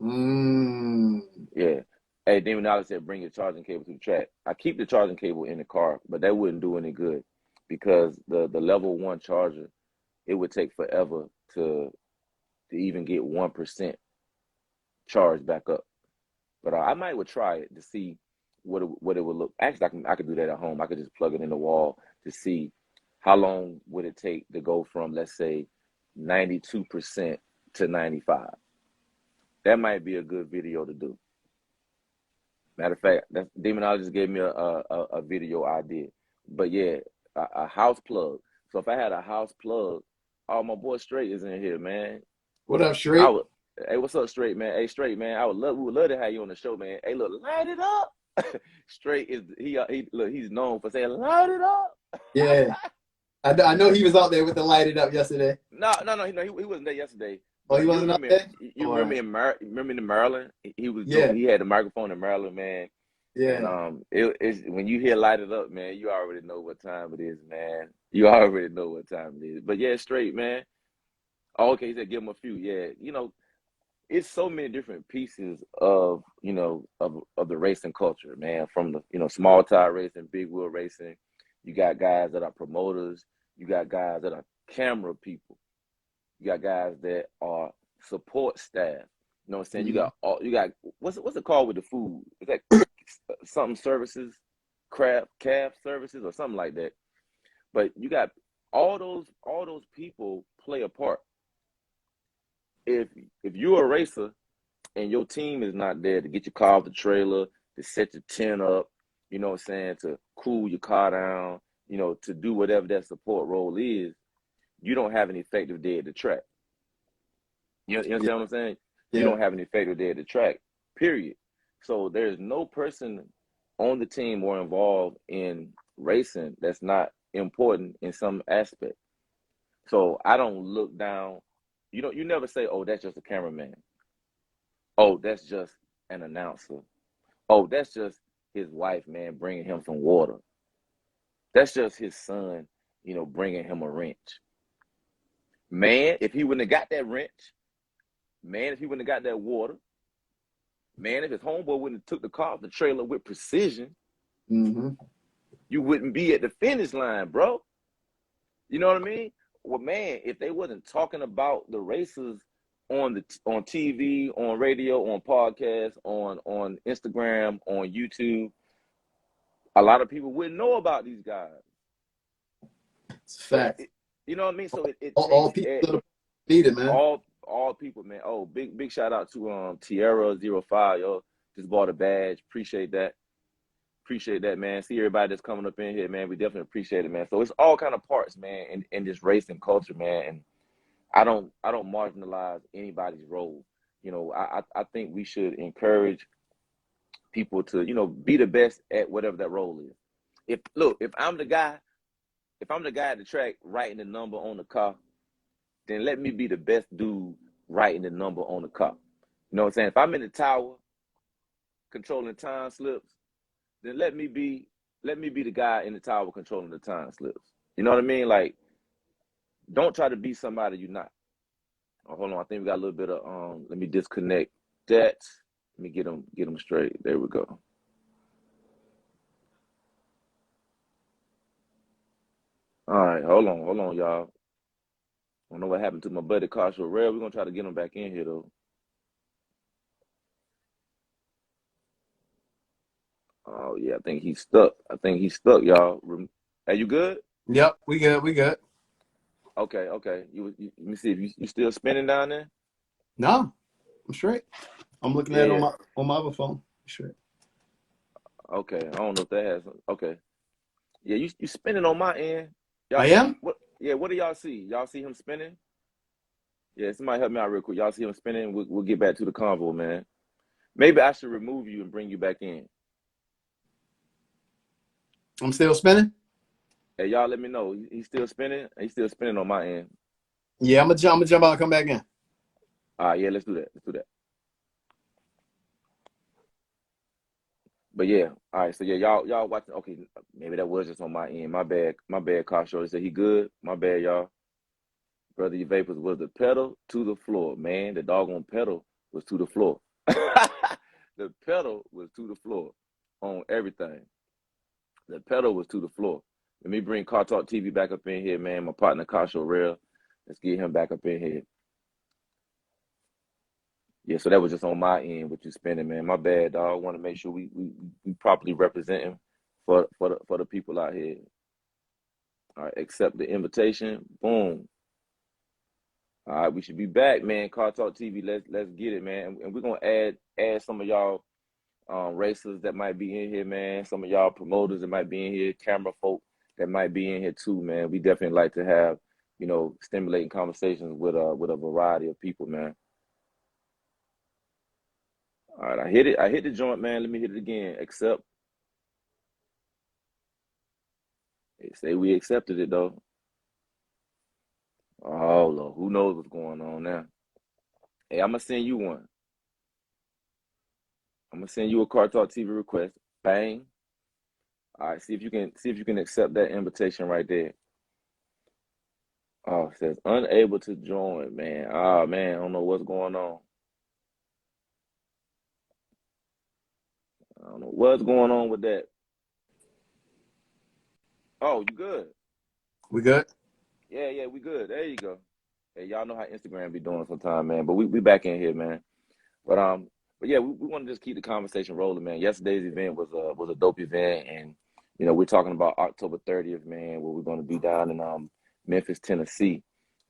Mm. Yeah. Hey, then I said, bring your charging cable to the track. I keep the charging cable in the car, but that wouldn't do any good because the level one charger, it would take forever to even get 1% charged back up. But I might would try it to see what it would look. Actually, I could do that at home. I could just plug it in the wall to see how long would it take to go from, let's say, 92% to 95. That might be a good video to do. Matter of fact, that Demonologist gave me a video idea. But yeah, a house plug. So if I had a house plug, oh, my boy Straight is in here, man. What up, I Straight? would. Hey, what's up, Straight, man? Hey, Straight, man. We would love to have you on the show, man. Hey, look, light it up. Straight is he look, he's known for saying light it up. Yeah. I know he was out there with the lighted up yesterday. No, he wasn't there yesterday. Oh, he But wasn't out there? you All remember right. remember in Maryland, Yeah. he had the microphone in Maryland, man. And Yeah. it's when you hear light it up, man, you already know what time it is, man. You already know what time it is. But yeah, Straight, man. Oh, okay, he said give him a few. Yeah, it's so many different pieces of of the racing culture, man. From the small tire racing, big wheel racing. You got guys that are promoters. You got guys that are camera people. You got guys that are support staff. You know what I'm saying? Mm-hmm. You got what's it called with the food? Is that something services, craft calf services or something like that? But you got all those people play a part. If you're a racer and your team is not there to get your car off the trailer, to set your tent up, you know what I'm saying, to cool your car down, to do whatever that support role is, you don't have an effective day at the track. You Yeah. understand what I'm saying? You Yeah. don't have an effective day at the track, period. So there's no person on the team or involved in racing that's not important in some aspect. So I don't look down. You never say, oh, that's just a cameraman. Oh, that's just an announcer. Oh, that's just his wife, man, bringing him some water. That's just his son, bringing him a wrench. Man, if he wouldn't have got that wrench, man, if he wouldn't have got that water, man, if his homeboy wouldn't have took the car off the trailer with precision, Mm-hmm. you wouldn't be at the finish line, bro. You know what I mean? Well, man, if they wasn't talking about the races on TV, on radio, on podcasts, on Instagram, on YouTube, a lot of people wouldn't know about these guys. It's a So fact. you know what I mean? So it All takes people that need it, man. all people, man. Oh, big shout out to Tierra 05, yo. Just bought a badge. Appreciate that. Appreciate that, man. See everybody that's coming up in here, man. We definitely appreciate it, man. So it's all kind of parts, man, in this racing culture, man. And I don't marginalize anybody's role. I think we should encourage people to, be the best at whatever that role is. If I'm the guy at the track writing the number on the car, then let me be the best dude writing the number on the car. You know what I'm saying? If I'm in the tower controlling time slips, then let me be the guy in the tower controlling the time slips. You know what I mean? Like, don't try to be somebody you're not. Oh, hold on, I think we got a little bit of let me disconnect that. Let me get them straight. There we go. All right, hold on, y'all. I don't know what happened to my buddy Carsha Rail. We're gonna try to get him back in here though. Oh yeah, I think he's stuck. Y'all. Are you good? Yep, we good. We good. Okay. Let me see if you still spinning down there. No, I'm straight. I'm looking at it Yeah. on my other phone. Straight. Okay. I don't know if that has. Okay. Yeah, you spinning on my end. Y'all. I am. What? Yeah. What do y'all see? Y'all see him spinning? Yeah, somebody help me out real quick. Y'all see him spinning? We'll get back to the convo, man. Maybe I should remove you and bring you back in. I'm still spinning. Hey, y'all, let me know. He's still spinning. He's still spinning on my end. Yeah, I'm gonna jump out and come back in. All right, yeah, let's do that. Let's do that. But yeah, all right. So yeah, y'all watching. Okay, maybe that was just on my end. My bad. My bad. Car Shorty said he good. My bad, y'all. Brother, your vapors was the pedal to the floor, man. The doggone pedal was to the floor. The pedal was to the floor on everything. The pedal was to the floor. Let me bring Car Talk TV back up in here, man. My partner, Kasho Rail. Let's get him back up in here. Yeah, so that was just on my end what you spending, man. My bad, dog. I want to make sure we properly represent him for the people out here. All right, accept the invitation. Boom. All right, we should be back, man. Car Talk TV. Let's get it, man. And we're gonna add some of y'all racers that might be in here, man. Some of y'all promoters that might be in here, camera folk that might be in here too, man. We definitely like to have, stimulating conversations with a variety of people, man. All right, I hit it. I hit the joint, man. Let me hit it again. Accept. They say we accepted it though. Oh Lord, who knows what's going on now? Hey, I'm gonna send you one. I'm gonna send you a Car Talk TV request. Bang. All right, see if you can accept that invitation right there. Oh, it says unable to join, man. Oh man, I don't know what's going on. I don't know what's going on with that. Oh, you good? We good? Yeah, we good. There you go. Hey, y'all know how Instagram be doing sometimes, man. But we back in here, man. But yeah, we want to just keep the conversation rolling, man. Yesterday's event was a dope event, and we're talking about October 30th, man, where we're going to be down in Memphis, Tennessee.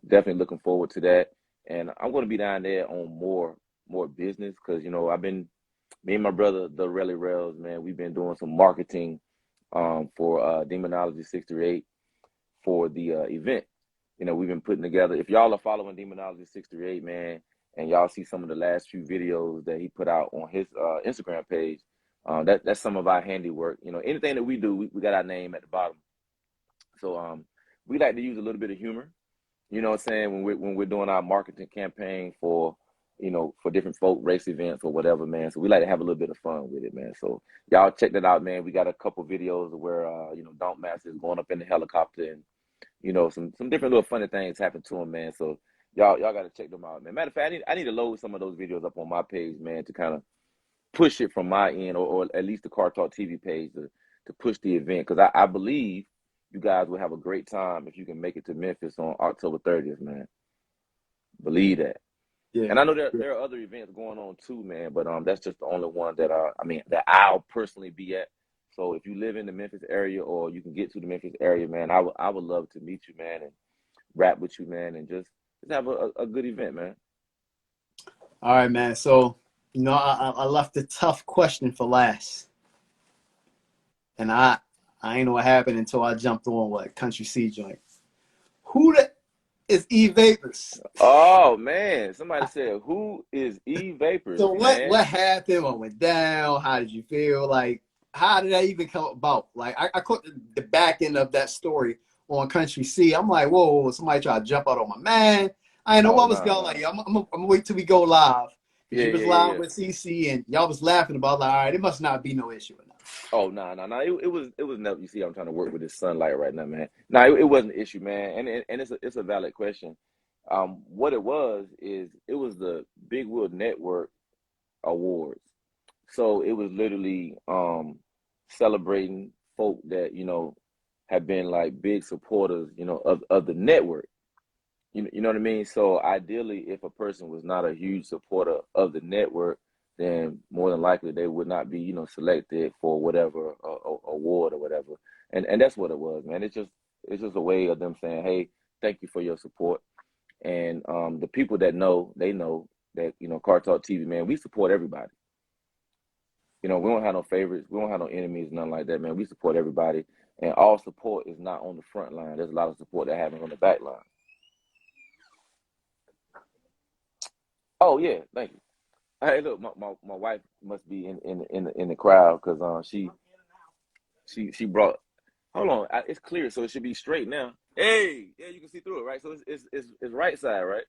Definitely looking forward to that, and I'm going to be down there on more business because me and my brother, the Relly Rails, man, we've been doing some marketing for Demonology 638 for the event. We've been putting together. If y'all are following Demonology 638, man, and y'all see some of the last few videos that he put out on his Instagram page, that's some of our handiwork. Anything that we do, we got our name at the bottom. So we like to use a little bit of humor. You know what I'm saying? When we're doing our marketing campaign for for different folk race events or whatever, man. So we like to have a little bit of fun with it, man. So y'all check that out, man. We got a couple videos where Don't Master is going up in the helicopter and some different little funny things happen to him, man. So y'all got to check them out, man. Matter of fact, I need to load some of those videos up on my page, man, to kind of push it from my end, or at least the Car Talk TV page to push the event, because I believe you guys will have a great time if you can make it to Memphis on October 30th, man. Believe that. Yeah. And I know there are other events going on too, man, but that's just the only one that I'll personally be at. So if you live in the Memphis area or you can get to the Memphis area, man, I would love to meet you, man, and rap with you, man, and just have a good event, man. All right, man. So, I left the tough question for last. And I ain't know what happened until I jumped on Country C joint. Who is E Vapors? Oh man, somebody said, who is E Vapors, So man? what happened? What went down? How did you feel? Like, how did that even come about? Like, I caught the back end of that story on Country C. I'm like, whoa, somebody try to jump out on my man. I didn't know what was going on. Like, I'm gonna wait till we go live. Because you was live with CC and y'all was laughing about, like, all right, it must not be no issue enough. Oh no. It was never. You see, I'm trying to work with this sunlight right now, man. No, it wasn't an issue, man. And it's a valid question. What it was is it was the Big Wheel Network Awards. So it was literally celebrating folk that have been like big supporters, of the network. You know what I mean? So ideally, if a person was not a huge supporter of the network, then more than likely they would not be, selected for whatever award or whatever. And that's what it was, man. It's just a way of them saying, hey, thank you for your support. And the people that know, they know that Car Talk TV, man, we support everybody. We don't have no favorites, we don't have no enemies, nothing like that, man. We support everybody, and all support is not on the front line. There's a lot of support that happens on the back line. Oh yeah, thank you. Hey, look, my wife must be in the crowd because she brought. Hold on, it's clear, so it should be straight now. Hey, yeah, you can see through it, right? So it's right side, right?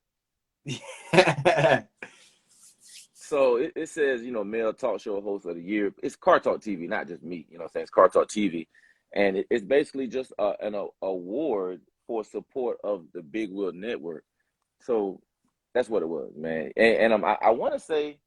So it says, male talk show host of the year. It's Car Talk TV, not just me. You know what I'm saying? It's Car Talk TV. And it's basically just an award for support of the Big Wheel Network. So that's what it was, man. And I want to say,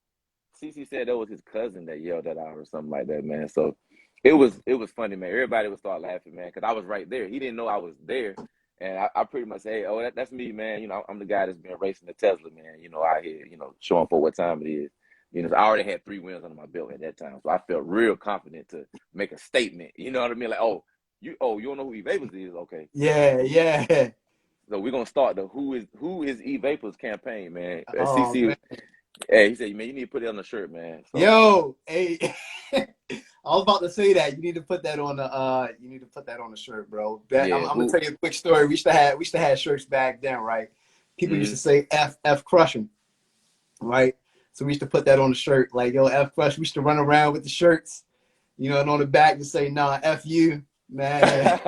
CC said that was his cousin that yelled that out or something like that, man. So it was funny, man. Everybody would start laughing, man, because I was right there. He didn't know I was there. And I pretty much say, oh, that's me, man. I'm the guy that's been racing the Tesla, man. Out here, showing for what time it is. So I already had 3 wins under my belt at that time, so I felt real confident to make a statement. You know what I mean? Like, you don't know who E Vapors is? Okay. Yeah. So we're gonna start the who is E Vapors campaign, man. Oh CC, man. hey, he said, man, you need to put it on the shirt, man. So Yo, hey. I was about to say that. You need to put that on the shirt, bro. I'm yeah, gonna tell you a quick story. We used to have shirts back then, right? People used to mm-hmm. say F crush 'em, right? So we used to put that on the shirt, like yo F crush. We used to run around with the shirts, and on the back to say nah F you, man.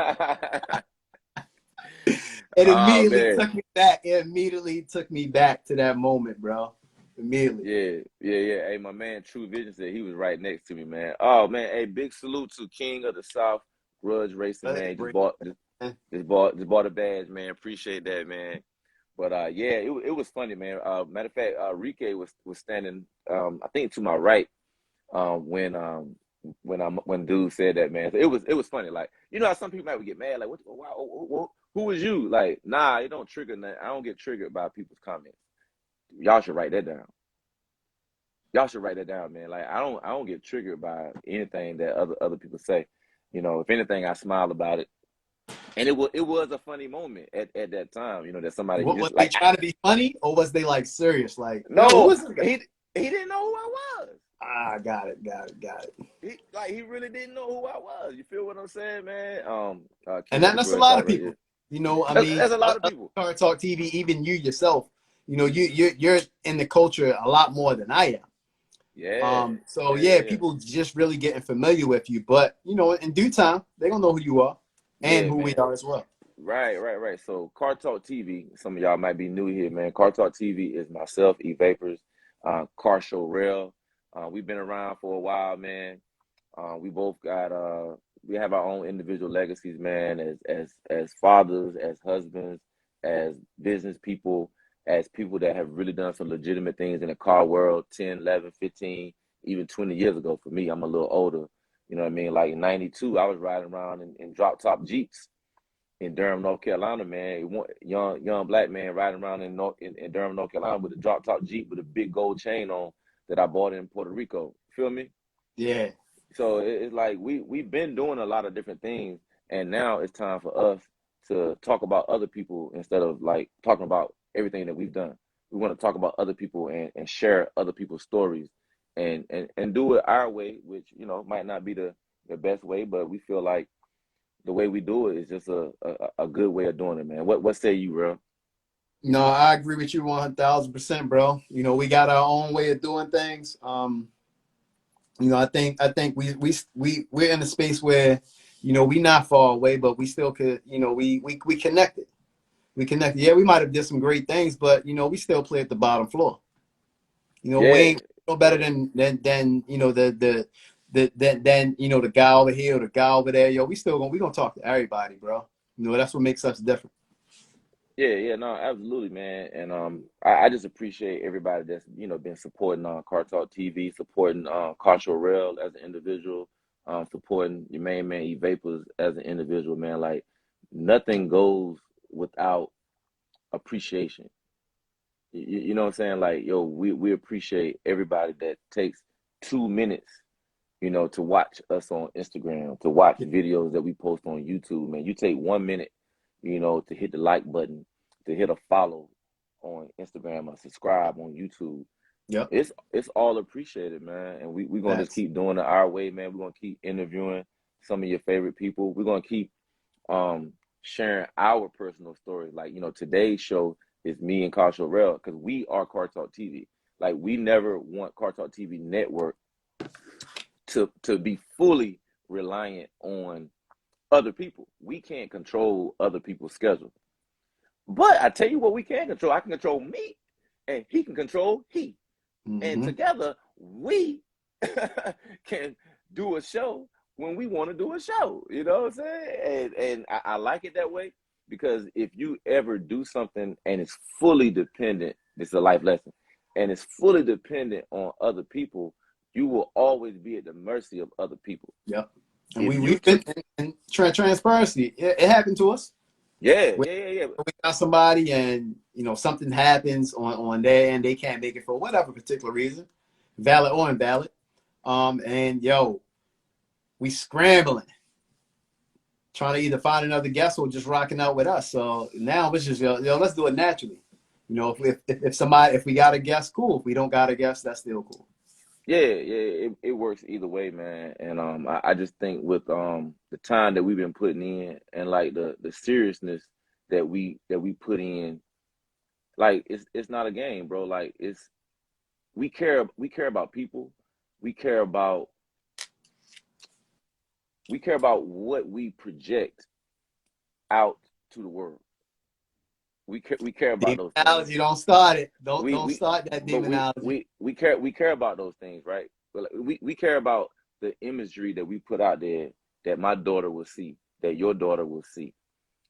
It Oh immediately man. took me back. It immediately took me back to that moment, bro. Immediately. Yeah. Hey, my man True Vision said he was right next to me, man. Oh man, hey, big salute to King of the South, Grudge Racing, man. Just bought a badge, man. Appreciate that, man. But yeah, it was funny, man. Matter of fact, Rike was standing, I think to my right, when dude said that, man. So it was funny. Like, how some people might get mad, like, who was you? Like, nah, it don't trigger nothing. I don't get triggered by people's comments. Y'all should write that down. Y'all should write that down, man. Like, I don't get triggered by anything that other people say. If anything, I smile about it. And it was a funny moment at that time. That somebody What just was they like, trying to be funny or was they like serious? Like, yo, who no, is this guy? he didn't know who I was. Got it. He really didn't know who I was. You feel what I'm saying, man? And King of the that's a Grudge lot of Talk right here. people. I mean, That's a lot of people. Car Talk TV, even you yourself, you're in the culture a lot more than I am. Yeah, So yeah, yeah, people just really getting familiar with you. But in due time, they're gonna know who you are and yeah, who we man. are as well. Right. So Car Talk TV, some of y'all might be new here, man. Car Talk TV is myself, E Vapors, Car Show Rail. We've been around for a while, man. We both got we have our own individual legacies, man, as fathers, as husbands, as business people, as people that have really done some legitimate things in the car world 10, 11, 15, even 20 years ago. For me, I'm a little older. You know what I mean? Like in 92, I was riding around in drop top Jeeps in Durham, North Carolina, man. One young black man riding around in Durham, North Carolina with a drop top Jeep with a big gold chain on that I bought in Puerto Rico. Feel me? Yeah. So it's like we've been doing a lot of different things, and now it's time for us to talk about other people instead of like talking about everything that we've done. We want to talk about other people and share other people's stories and do it our way, which might not be the best way, but we feel like the way we do it is just a good way of doing it, man. What say you, bro? No, I agree with you 1,000%, bro. We got our own way of doing things. I think we're in a space where, we not far away, but we still could, we connected. We connected. Yeah, we might have did some great things, but we still play at the bottom floor. We Yeah, ain't no better than the guy over here or the guy over there. Yo, we gonna talk to everybody, bro. That's what makes us different. yeah, no, absolutely, man. And I just appreciate everybody that's been supporting Car Talk TV, supporting Car Show Rail as an individual, supporting your main man E Vapors as an individual, man. Like nothing goes without appreciation. You know what I'm saying? Like, yo, we appreciate everybody that takes 2 minutes, to watch us on Instagram, to watch videos that we post on YouTube, man. You take 1 minute, to hit the like button, to hit a follow on Instagram or subscribe on YouTube. Yep. It's all appreciated, man. And we're gonna just Facts. keep doing it our way, man. We're gonna keep interviewing some of your favorite people. We're gonna keep sharing our personal stories. Like, today's show is me and Carl Rell because we are Car Talk TV. Like, we never want Car Talk TV Network to be fully reliant on other people. We can't control other people's schedule. But I tell you what we can control. I can control me, and he can control he. And together, we can do a show when we want to do a show. You know what I'm saying? And I like it that way, because if you ever do something and it's fully dependent, it's a life lesson, and it's fully dependent on other people, you will always be at the mercy of other people. Yep. And we've been in transparency. It happened to us. Yeah. We got somebody, and something happens on their end, they can't make it for whatever particular reason, valid or invalid. And we scrambling, trying to either find another guest or just rocking out with us. So now it's just let's do it naturally. If we got a guest, cool. If we don't got a guest, that's still cool. Yeah, it works either way, man. And I just think with the time that we've been putting in, and like the seriousness that we put in, like it's not a game, bro. Like, we care about people. We care about what we project out to the world. We care about those things. Don't start it. Don't start that demonology. We care about those things, right? We care about the imagery that we put out there, that my daughter will see, that your daughter will see,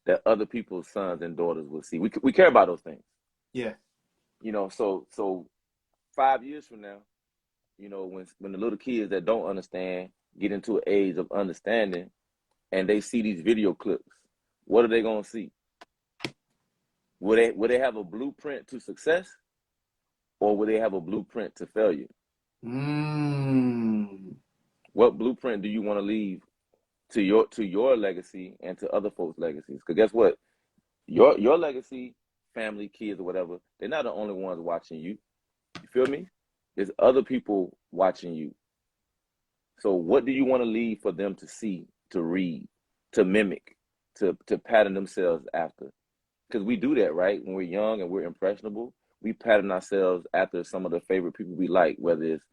that other people's sons and daughters will see. We care about those things. Yeah. So 5 years from now, when the little kids that don't understand get into an age of understanding, and they see these video clips, what are they gonna see? Will they have a blueprint to success, or will they have a blueprint to failure? What blueprint do you want to leave to your legacy and to other folks' legacies? Because guess what? Your legacy, family, kids, or whatever, they're not the only ones watching you. You feel me? There's other people watching you. So what do you want to leave for them to see, to read, to mimic, to pattern themselves after? Because we do that, right? When we're young and we're impressionable, we pattern ourselves after some of the favorite people we like, whether it's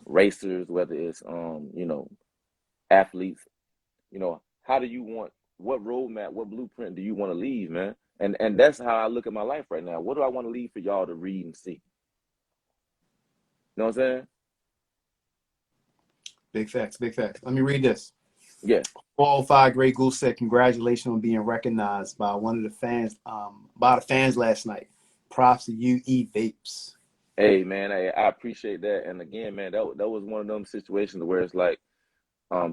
racers, whether it's athletes. How do you want, what roadmap, what blueprint do you want to leave, man? And that's how I look at my life right now. What do I want to leave for y'all to read and see? You know what I'm saying? Big facts. Let me read this. Yeah. 405 Grey Goose said, "Congratulations on being recognized by one of the fans, last night. Props to you, E-Vapes." Hey, man, I appreciate that. And again, man, that was one of them situations where it's like,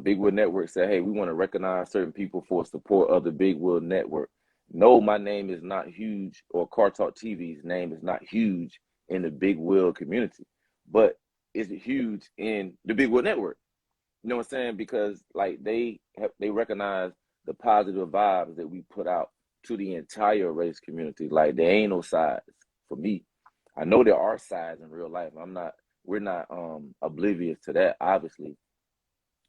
Big Wheel Network said, hey, we want to recognize certain people for support of the Big Wheel Network. No, my name is not huge, or Car Talk TV's name is not huge in the Big Wheel community, but it's huge in the Big Wheel Network. You know what I'm saying? Because like they recognize the positive vibes that we put out to the entire race community. Like, there ain't no sides for me. I know there are sides in real life. We're not oblivious to that, obviously.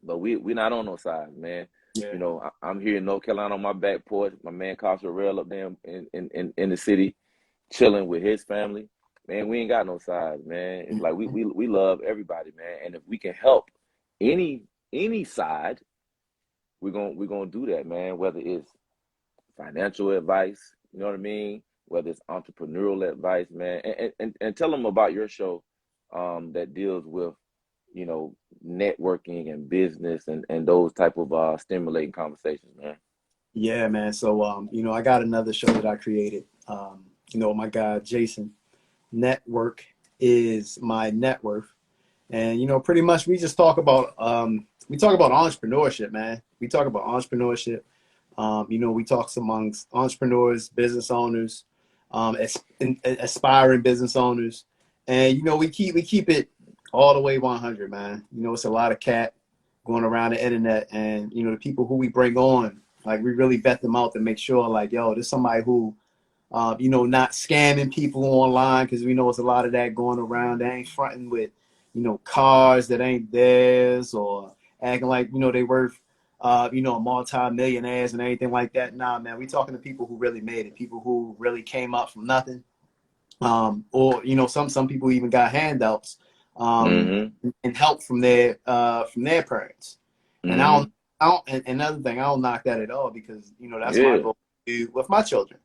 But we're not on no sides, man. Yeah. I'm here in North Carolina on my back porch. My man Costa Rail up there in the city, chilling with his family. Man, we ain't got no sides, man. It's like we love everybody, man. And if we can help any side, we're gonna do that, man. Whether it's financial advice, you know what I mean? Whether it's entrepreneurial advice, man. And tell them about your show that deals with, networking and business and those type of stimulating conversations, man. Yeah, man. So I got another show that I created. My guy Jason. Network is my net worth. And pretty much we just talk about entrepreneurship, man. We talk about entrepreneurship. We talk amongst entrepreneurs, business owners, aspiring business owners, and we keep it all the way 100, man. It's a lot of cat going around the internet, and the people who we bring on, like, we really vet them out to make sure, like, there's somebody who, not scamming people online, because we know it's a lot of that going around. They ain't fronting with, cars that ain't theirs, or acting like they worth multi-millionaires and anything like that. Nah, man, we talking to people who really made it, people who really came up from nothing, Or some people even got handouts, and help from their parents. And and another thing, I don't knock that at all, because that's my goal to do with my children.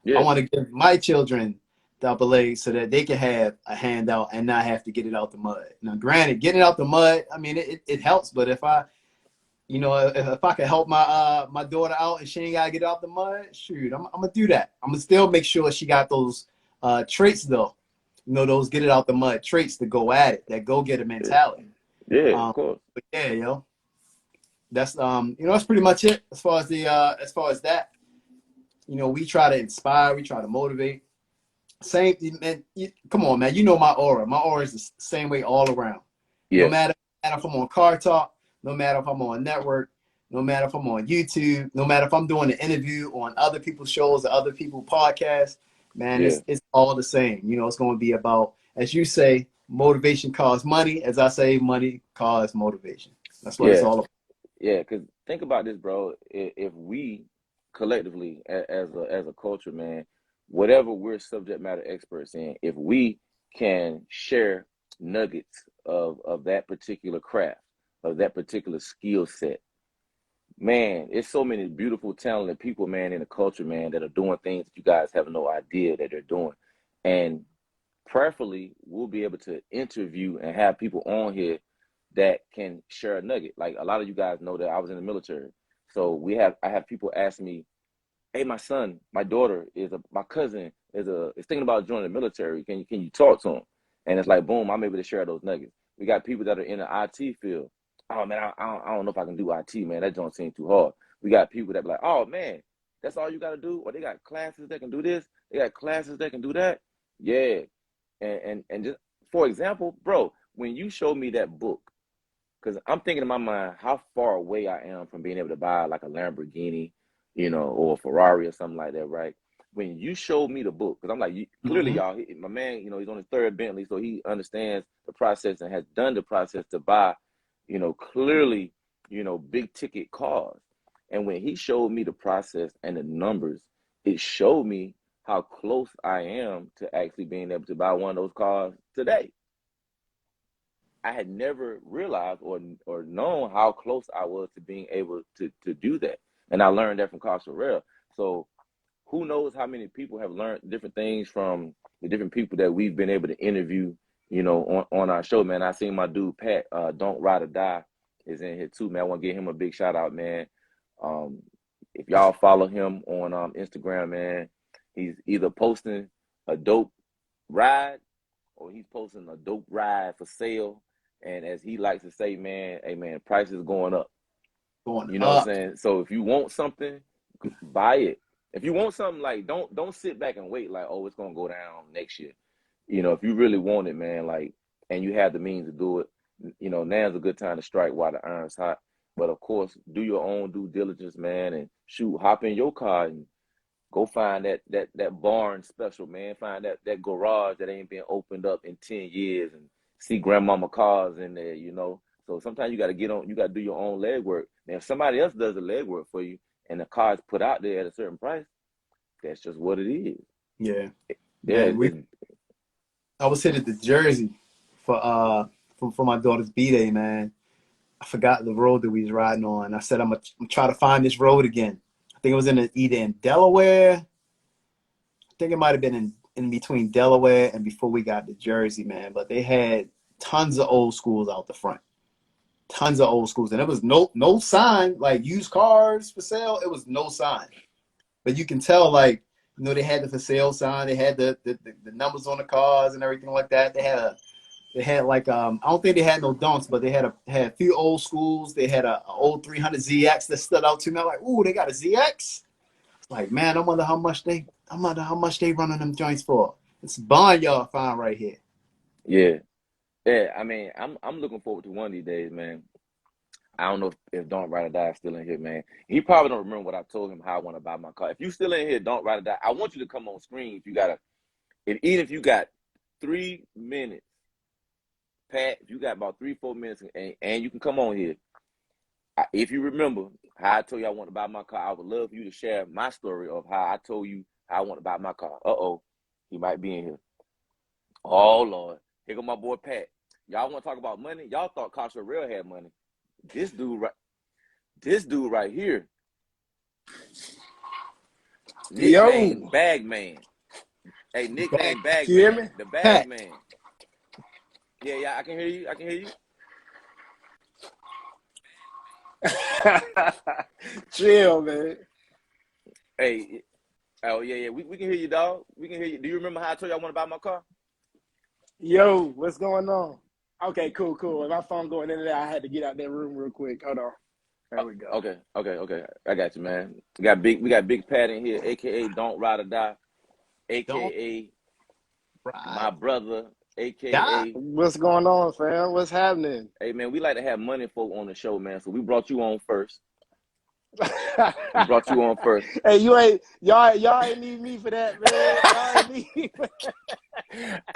I want to give my children double A so that they can have a handout and not have to get it out the mud. Now, granted, getting it out the mud, I mean, it helps, but if I could help my daughter out and she ain't gotta get out the mud, shoot, I'm gonna do that. I'm gonna still make sure she got those traits though. Those get it out the mud traits to go at it, that go get a mentality. Yeah, of course. But yeah, that's that's pretty much it as far as that. We try to inspire, we try to motivate. Same, man. Come on, man. My aura. My aura is the same way all around. Yeah. No matter if I'm on Car Talk, no matter if I'm on network, no matter if I'm on YouTube, no matter if I'm doing an interview on other people's shows or other people's podcasts, man, it's all the same. It's going to be about, as you say, motivation costs money. As I say, money costs motivation. That's what it's all about. Yeah, because think about this, bro. If we collectively, as a culture, man, whatever we're subject matter experts in, if we can share nuggets of that particular craft, of that particular skill set, man, it's so many beautiful, talented people, man, in the culture, man, that are doing things that you guys have no idea that they're doing. And prayerfully, we'll be able to interview and have people on here that can share a nugget. Like, a lot of you guys know that I was in the military. So I have people ask me, hey, my cousin is thinking about joining the military. Can you talk to him? And it's like, boom, I'm able to share those nuggets. We got people that are in the IT field. Oh man, I don't know if I can do IT, man. That don't seem too hard. We got people that be like, oh man, that's all you got to do? Or they got classes that can do this. They got classes that can do that. Yeah. And just for example, bro, when you showed me that book, because I'm thinking in my mind how far away I am from being able to buy like a Lamborghini, or a Ferrari or something like that, right? When you showed me the book, because I'm like, clearly, y'all, my man, he's on his third Bentley, so he understands the process and has done the process to buy, clearly, big ticket cars. And when he showed me the process and the numbers, it showed me how close I am to actually being able to buy one of those cars today. I had never realized or known how close I was to being able to do that. And I learned that from Carl Sorrell. So who knows how many people have learned different things from the different people that we've been able to interview, on our show, man. I seen my dude, Pat, Don't Ride or Die, is in here too, man. I want to give him a big shout out, man. If y'all follow him on Instagram, man, he's either posting a dope ride or he's posting a dope ride for sale. And as he likes to say, man, hey, man, price is going up. What I'm saying? So if you want something, buy it. If you want something, like, don't sit back and wait like, oh, it's going to go down next year. If you really want it, man, like, and you have the means to do it, now's a good time to strike while the iron's hot. But of course, do your own due diligence, man, and hop in your car and go find that barn special, man. Find that garage that ain't been opened up in 10 years and see grandmama cars in there, So sometimes you got to do your own legwork. Now, if somebody else does the legwork for you and the car is put out there at a certain price, that's just what it is. Yeah. Yeah. I was headed to Jersey for my daughter's B-Day, man. I forgot the road that we was riding on. I said, I'm gonna try to find this road again. I think it was either in Delaware. I think it might have been in between Delaware and before we got to Jersey, man. But they had tons of old schools out the front. Tons of old schools. And there was no sign, like used cars for sale. It was no sign. But you can tell, like, they had the for sale sign. They had the numbers on the cars and everything like that. They had like, I don't think they had no donks, but they had a few old schools. They had a old 300 ZX that stood out to me. I'm like, ooh, they got a ZX? Like, man, I wonder how much they running them joints for. It's barnyard fine right here. Yeah. Yeah, I mean, I'm looking forward to one of these days, man. I don't know if Don't Ride or Die is still in here, man. He probably don't remember what I told him how I want to buy my car. If you still in here, Don't Ride or Die, I want you to come on screen even if you got 3 minutes, Pat, if you got about 3-4 minutes and you can come on here. If you remember how I told you I want to buy my car, I would love for you to share my story of how I told you how I want to buy my car. He might be in here. Oh Lord, here go my boy Pat. Y'all want to talk about money? Y'all thought Casa Real had money. This dude right here, nickname Yo, Bag Man. Hey, nickname Bag you hear Man, me? the Bag Pat. Man. Yeah, I can hear you. I can hear you. Chill, man. Hey, oh yeah, we can hear you, dog. We can hear you. Do you remember how I told you I want to buy my car? Yo, what's going on? Okay, cool. My phone going in and out. I had to get out that room real quick. Hold on. There we go. Okay. I got you, man. We got Big Pat in here, aka Don't Ride or Die, Don't aka my ride. brother, Die. aka What's going on, fam? What's happening? hey man, we like to have money folk on the show, man. So we brought you on first. We brought you on first. Hey, y'all ain't need me for that, man. Y'all ain't need me for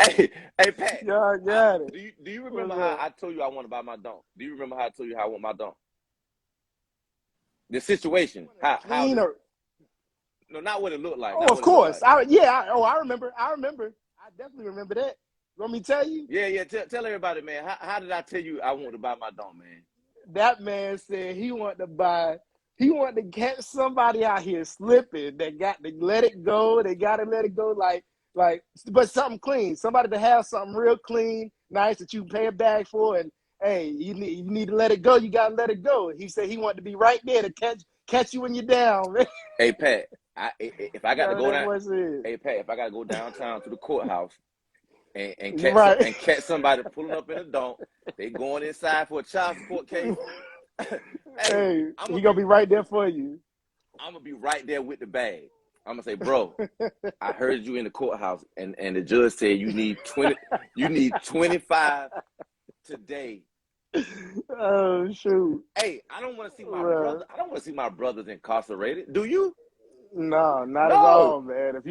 Hey, Pat. y'all got it. Do you remember What's how up? I told you I want to buy my dunk? Do you remember how I told you how I want my dunk? The situation, how Clean this, or no, not what it looked like, oh, not of what it looked course. like. I remember. I definitely remember that. You want me to tell you? Yeah. Tell everybody, man. How did I tell you I want to buy my dunk, man? That man said he wanted to catch somebody out here slipping. They got to let it go. They got to let it go but something clean. Somebody to have something real clean, nice that you pay a bag for. And hey, you need to let it go. You got to let it go. He said he wanted to be right there to catch you when you're down. Man. Hey Pat, if I got to That's go what that down, boy said. hey Pat, if I got to go downtown to the courthouse and You're right. catch somebody pulling up in a dunk, they going inside for a child support case. Hey, Hey, he gonna be right there for you. I'm gonna be right there with the bag. I'm gonna say, bro, I heard you in the courthouse, and the judge said you need 25 today. Oh shoot. Hey, I don't want to see my Well, brother. I don't want to see my brothers incarcerated. Do you? no, not at No. all, man. If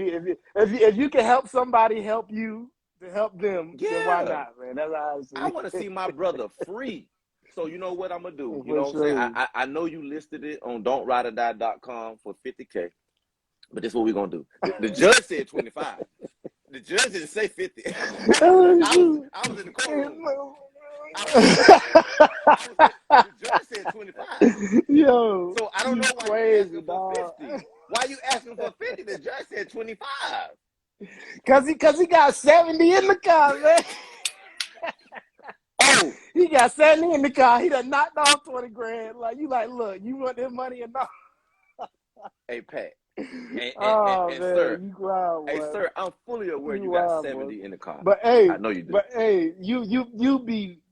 you can help somebody help you to help them, then why Yeah. not, man? That's how I I see want to it. see my brother free. So you know what I'm gonna do? You know For what I'm saying? sure. I know you listed it on don'trideordie.com for 50K, but this is what we're gonna do. The judge said 25. The judge didn't say 50. Oh, shoot. I was in the courtroom. I was in the courtroom. The judge said 25. Yo, So I don't you know why you crazy, asking for dog. 50. Why you asking for 50? The judge said 25. Cause he got 70 in the car, man. Oh, He got 70 in the car. He done knocked off 20 grand. Like you like, look, you want this money or not? hey Pat. Oh And sir, man, you wild, hey boy. sir, I'm fully aware You you got wild, boy. 70 in the car. But hey, I know you do.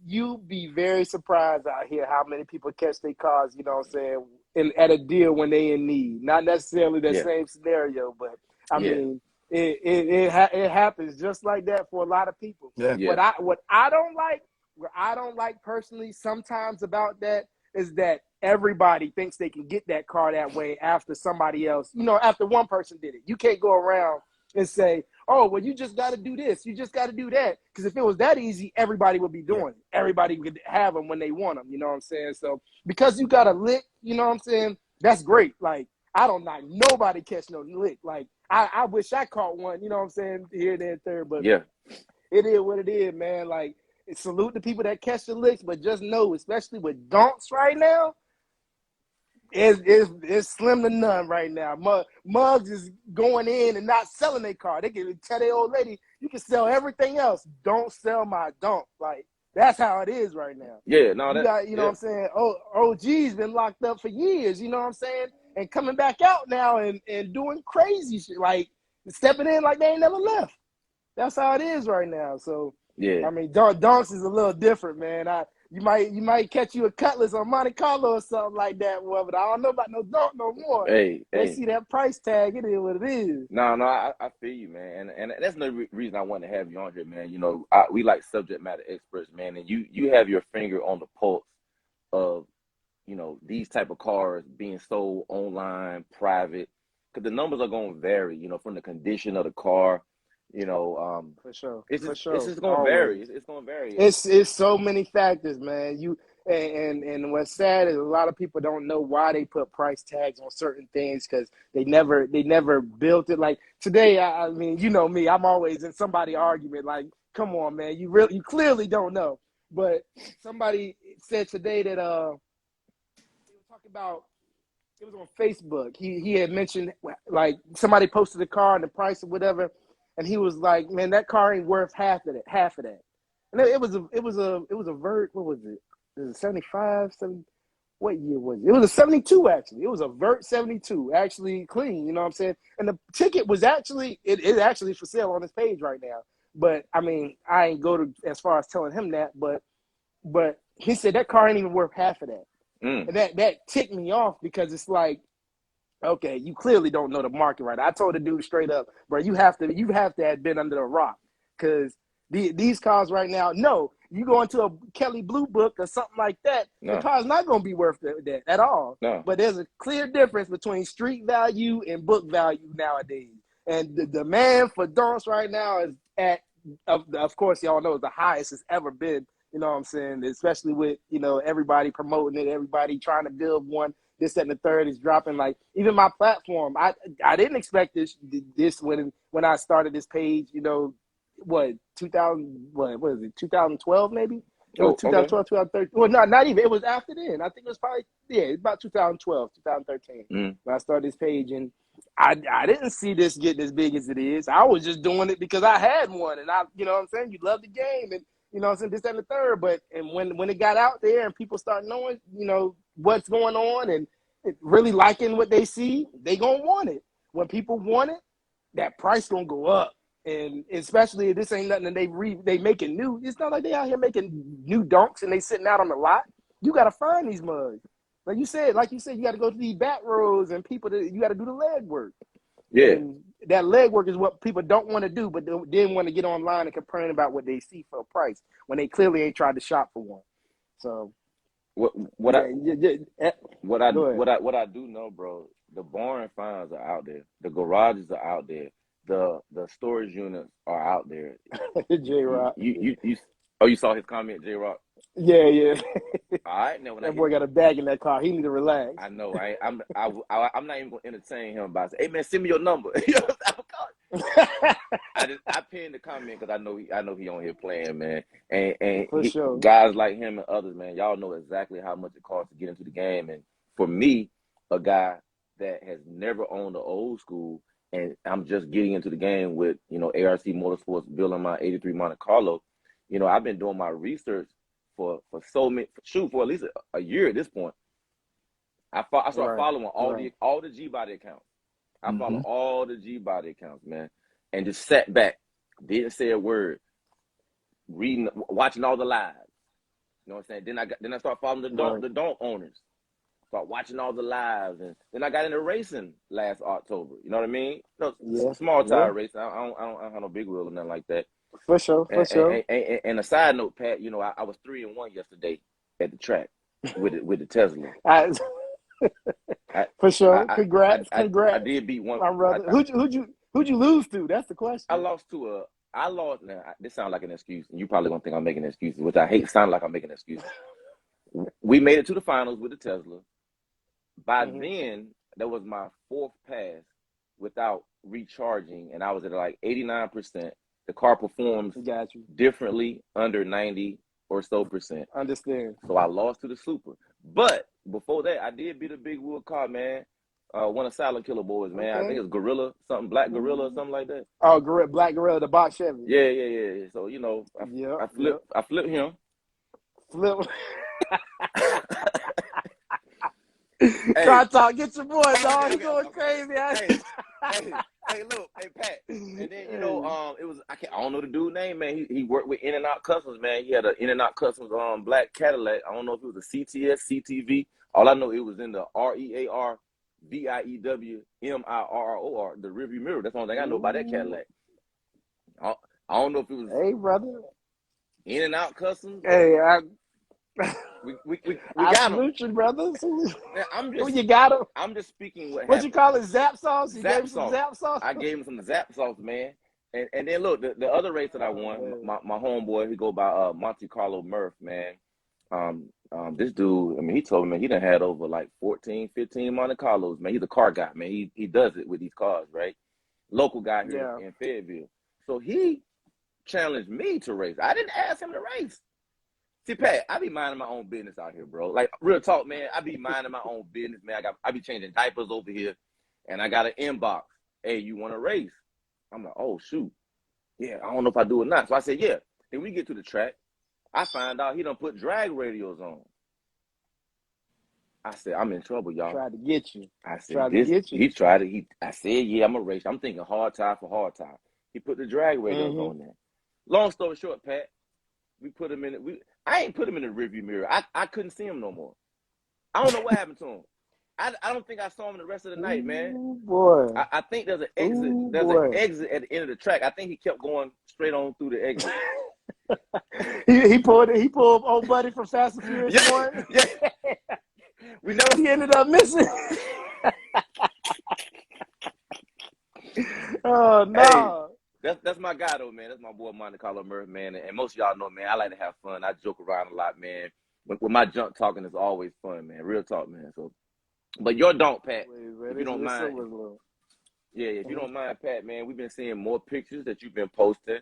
you be very surprised out here how many people catch their cars, you know what I'm saying, at a deal when they in need. Not necessarily the Yeah. same scenario, but I Yeah. mean it happens just like that for a lot of people. Yeah. Yeah. What I don't like personally sometimes about that is that everybody thinks they can get that car that way after somebody else, after one person did it. You can't go around and say, oh, well, you just got to do this. You just got to do that. Because if it was that easy, everybody would be doing it. Everybody would have them when they want them. You know what I'm saying? So because you got a lick, you know what I'm saying? That's great. Like, I don't like nobody catch no lick. Like, I wish I caught one, you know what I'm saying, here, there, third. But Yeah. it is what it is, man. Like, salute the people that catch the licks, but just know, especially with donks right now, it's slim to none right now. Mugs is going in and not selling their car. They can tell their old lady, you can sell everything else. Don't sell my dunk. Like, that's how it is right now. Yeah. No, You that got, you know yeah. what I'm saying? OG's been locked up for years, you know what I'm saying? And coming back out now and doing crazy shit, like stepping in like they ain't never left. That's how it is right now. So, Yeah. I mean, donks is a little different, man. You might catch you a Cutlass on Monte Carlo or something like that, but I don't know about no donk no more. They Hey. see that price tag, it is what it is. No, I feel you, man, and that's another reason I want to have you on here, man. You know, we like subject matter experts, man, and you have your finger on the pulse of, these type of cars being sold online, private, because the numbers are going to vary, from the condition of the car, For sure, it's for it's sure, just going to vary. always. It's going to vary, and It's so many factors, man. And what's sad is a lot of people don't know why they put price tags on certain things because they never built it. Like today, I mean, you know me, I'm always in somebody argument. Like come on, man. You clearly don't know. But somebody said today that they were talking about, it was on Facebook. He had mentioned, like, somebody posted a car and the price or whatever, and he was like, man, that car ain't worth half of that. And it was a Vert, what was it? It was a 75, 70, what year was it? It was a 72, actually. It was a Vert 72, actually clean, you know what I'm saying? And the ticket was actually, it actually for sale on his page right now. But, I mean, I ain't go to as far as telling him that, but he said that car ain't even worth half of that. And that ticked me off because it's like, okay, you clearly don't know the market right now. I told the dude straight up, bro, you have to have been under a rock because these cars right now, no, you go into a Kelly Blue Book or something like that, the car's not going to be worth that at all. No. But there's a clear difference between street value and book value nowadays. And the demand for donks right now is at, of course, y'all know, the highest it's ever been. You know what I'm saying? Especially with, you know, everybody promoting it, everybody trying to build one. This, that, and the third is dropping. Like, even my platform, I didn't expect this when I started this page, you know, 2012 maybe? It was 2012, 2013. Well, not even. It was after then. I think it was probably, about 2012, 2013 when I started this page. And I didn't see this getting as big as it is. I was just doing it because I had one. And you know what I'm saying? You love the game. And, you know what I'm saying, this, that, and the third. But and when it got out there and people start knowing, you know, what's going on and really liking what they see, they gonna want it. When people want it, that price gonna go up. And especially if this ain't nothing that they making new. It's not like they out here making new donks and they sitting out on the lot. You gotta find these mugs. Like you said, you gotta go to these back rows and you gotta do the leg work. Yeah. And that legwork is what people don't want to do, but then want to get online and complain about what they see for a price when they clearly ain't tried to shop for one. So, what I do know, bro, the barn finds are out there, the garages are out there, the storage units are out there. J-Rock. You saw his comment, J-Rock? Yeah. All right, now that boy got a bag in that car. He need to relax. I know. I'm not even gonna entertain him by saying, "Hey man, send me your number." I pinned the comment because I know he on here playing, man. And sure. Guys like him and others, man, y'all know exactly how much it costs to get into the game. And for me, a guy that has never owned an old school, and I'm just getting into the game with, you know, ARC Motorsports, building my '83 Monte Carlo. You know, I've been doing my research for at least a year at this point. I started following all the G-Body accounts. I follow all the G-Body accounts, man, and just sat back, didn't say a word, watching all the lives. You know what I'm saying? Then I started following the donk owners. Start watching all the lives, and then I got into racing last October. You know what I mean? Small tire racing. I don't have no big wheel or nothing like that. For sure. And a side note, Pat, you know, I was 3-1 yesterday at the track with the Tesla. For sure. Congrats. I did beat one. My brother. Who'd you lose to? That's the question. I lost. Now, this sounds like an excuse, and you probably gonna think I'm making excuses, which I hate. Sound like I'm making excuses. We made it to the finals with the Tesla. By then, that was my fourth pass without recharging, and I was at like 89%. The car performs differently under 90 or so percent. Understand. So I lost to the Super. But before that, I did beat a big wheel car, man. One of Silent Killer Boys, man. Okay. I think it's Gorilla, something Black Gorilla or something like that. Oh, Black Gorilla, the box Chevy. Yeah. So, you know, I flipped him. Flip. Try to talk, get your boy, dog. He's going crazy. Hey, look, Pat. And then, you know, it was I don't know the dude's name, man. He worked with In-N-Out Customs, man. He had an In-N-Out Customs black Cadillac. I don't know if it was a CTS, CTV. All I know, it was in the REAR VIEWMIRROR, the rearview mirror. That's the only thing I know about that Cadillac. I don't know if it was. Hey, brother. In-N-Out Customs. Hey, we got him, you, brother. You got him. I'm just speaking what you call it, Zap sauce? You gave him some Zap sauce? I gave him some Zap sauce, man. And then look, the other race that I won, my homeboy, he go by Monte Carlo Murph, man. This dude, I mean, he told me, man, he done had over like 14, 15 Monte Carlos, man. He's a car guy, man. He does it with these cars, right? Local guy here in Fayetteville. So he challenged me to race. I didn't ask him to race. See, Pat, I be minding my own business out here, bro. Like, real talk, man. I be minding my own business, man. I be changing diapers over here, and I got an inbox. Hey, you want to race? I'm like, oh, shoot. Yeah, I don't know if I do or not. So I said, yeah. Then we get to the track. I find out he done put drag radios on. I said, I'm in trouble, y'all. Tried to get you. I said, he tried to, I said, yeah, I'm going to race. I'm thinking hard tire for hard tire. He put the drag radios on there. Long story short, Pat, we put him in it. I ain't put him in the rearview mirror. I couldn't see him no more. I don't know what happened to him. I don't think I saw him the rest of the night, man. Ooh, boy. I think there's an exit. There's an exit at the end of the track. I think he kept going straight on through the exit. he pulled old buddy from Fast and Furious 1. Yeah. He ended up missing. Oh no. Hey, that's my guy though, man. That's my boy Monte Carlo Murph, man. And most of y'all know, man, I like to have fun. I joke around a lot, man. With my junk talking is always fun, man. Real talk, man. So, but your don't, Pat. If you don't mind. Yeah, if you don't mind, Pat, man, we've been seeing more pictures that you've been posting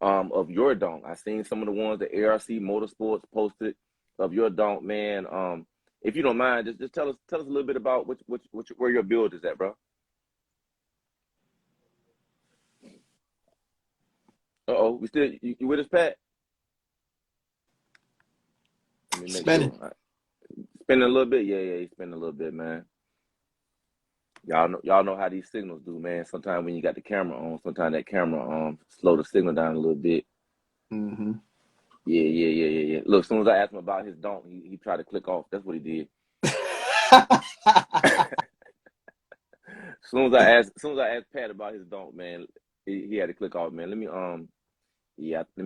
of your donk. I've seen some of the ones that ARC Motorsports posted of your donk, man. If you don't mind, just tell us a little bit about where your build is at, bro. Uh-oh, you with us, Pat? Spinning. Sure. Spinning a little bit? Yeah, he's spinning a little bit, man. Y'all know how these signals do, man. Sometimes when you got the camera on, sometimes that camera slow the signal down a little bit. Mm-hmm. Yeah. Look, as soon as I asked him about his donk, he tried to click off. That's what he did. As soon as I asked Pat about his donk, man, he had to click off, man. Let me